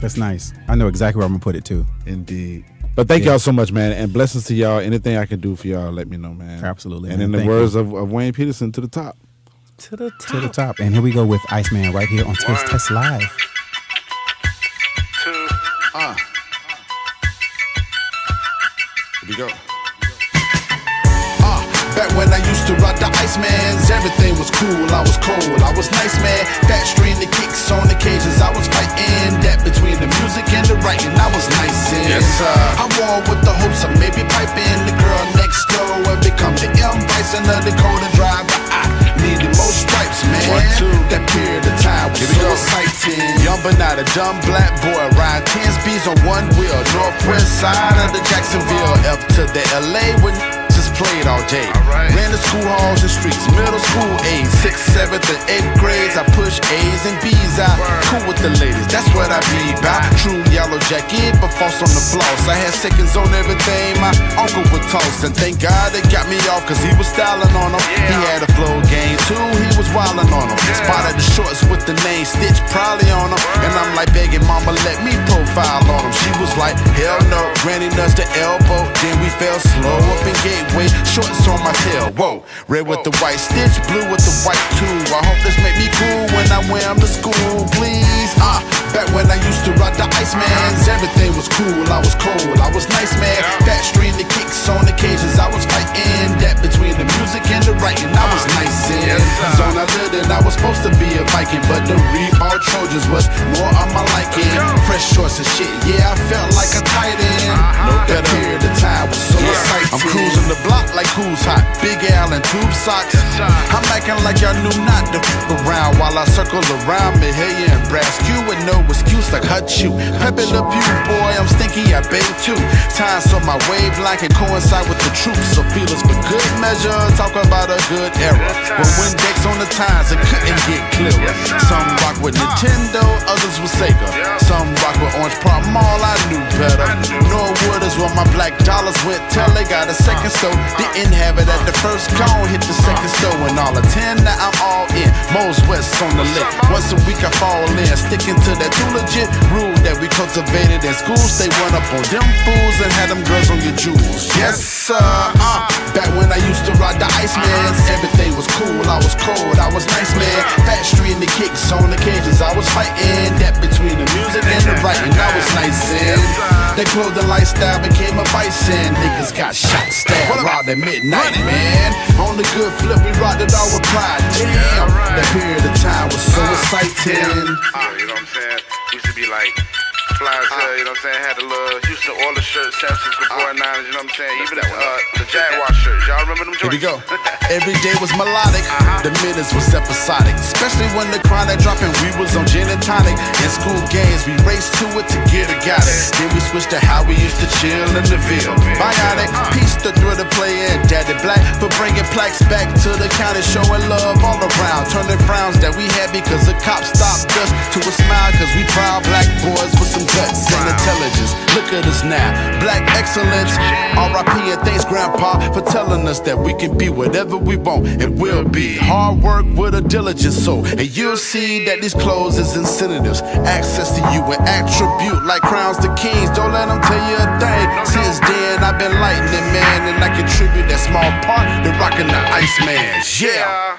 That's nice. I know exactly where I'm going to put it, too. Indeed. But thank y'all so much, man, and blessings to y'all. Anything I can do for y'all, let me know, man. Absolutely, And man. in the Thank words of Wayne Peterson, to the top. To the top. To the top. And here we go with Iceman right here on Taste Test Live. Here we go. Back when I used to rock the Icemans, everything was cool, I was cold, I was nice, man. Fat string, the kicks on occasions, I was fighting. That between the music and the writing, I was nice in. Yes, sir. I wore with the hopes of maybe piping the girl next door and become the M. Bison of the Dakota driver. I needed more stripes, man. 1, 2. That period of time was so exciting. Young but not a dumb black boy, riding 10 speeds on one wheel, northwest side of the Jacksonville, up to the LA when just played all day. Ran the school halls and streets, middle school age, 6th, 7th, and 8th grades. I push A's and B's out. Cool with the ladies, that's what I be about. True yellow jacket, but false on the floss. I had seconds on everything my uncle would toss. And thank God it got me off, cause he was styling on them. He had a flow game too, he was wildin' on them. Spotted the shorts with the name Stitch probably on them. And I'm like begging mama, let me profile on them. She was like, hell no. Granny nudged the elbow, then we fell slow up in gateway. Shorts on my tail, whoa. Red with the white stitch, blue with the white too. I hope this make me cool when I wear them to school, please. Back when I used to rock the Icemans, everything was cool, I was cold, I was nice, man. Fat string, the kicks on occasions, I was fighting. That between the music and the writing, I was nice in. Zone I lived in, I was supposed to be a Viking, but the Reebok Trojans was more on my liking. Fresh shorts and shit, yeah, I felt like a tight end. No better period of time was so exciting. I'm cruising the block like who's hot, Big Al and tube socks. I'm acting like y'all knew not to f around while I circle around me, hey, and brass you with no excuse like hut you. Peppin' the pew, boy, I'm stinky, I bathe too. Time so my wavelength can coincide with the truth. So feelings for good measure, talk about a good era. When Windex on the times, it couldn't get clearer. Some rock with Nintendo, others with Sega. Some rock with Orange Park Mall, I knew better. Norwood is where my black dollars went till they got a second store. Didn't have it at the first cone, hit the second store and all attend. Now I'm all in, Mo's West on the lick. Once a week I fall in, sticking to that too legit rule that we cultivated in school. Stay one up on them fools and had them girls on your jewels. Yes sir, back when I used to rock the Icemans, everything was cool, I was cold, I was nice, man. Fat street and the kicks on occasions, I was fighting. That between the music and the writing, I was nice in. That clothing lifestyle became a vice and niggas got shot, stabbed, robbed at midnight, man. On the good flip, we rocked it all with pride. Damn, that period of time was so exciting. You know what I'm saying? Used to be like fly as hell, you know what I'm saying? Had the little Houston Oilers shirts, San Francisco 49ers, you know what I'm saying? Even the Jaguar shirts, y'all remember them joints? Here we go. Every day was melodic, the minutes was episodic. Especially when the chronic dropping, we was on gin and tonic. In school games, we raced to it to get it, got it. Then we switched to how we used to chill in the Ville. Bionic, peace to through the player and Daddy Black for bringing plaques back to the county, showing love all around. Turning frowns that we had because the cops stopped us to a smile, cause we proud black boys with some guts and intelligence. Look at us now, black excellence. R.I.P. and thanks Grandpa for telling us that we can be whatever we want and will be. Hard work with a diligent soul, and you'll see that these clothes is incentives. Access to you an attribute like crowns to kings. Don't let them tell you a thing. Since then I've been lightning, man, and I contribute that small part to rocking the Iceman. Yeah.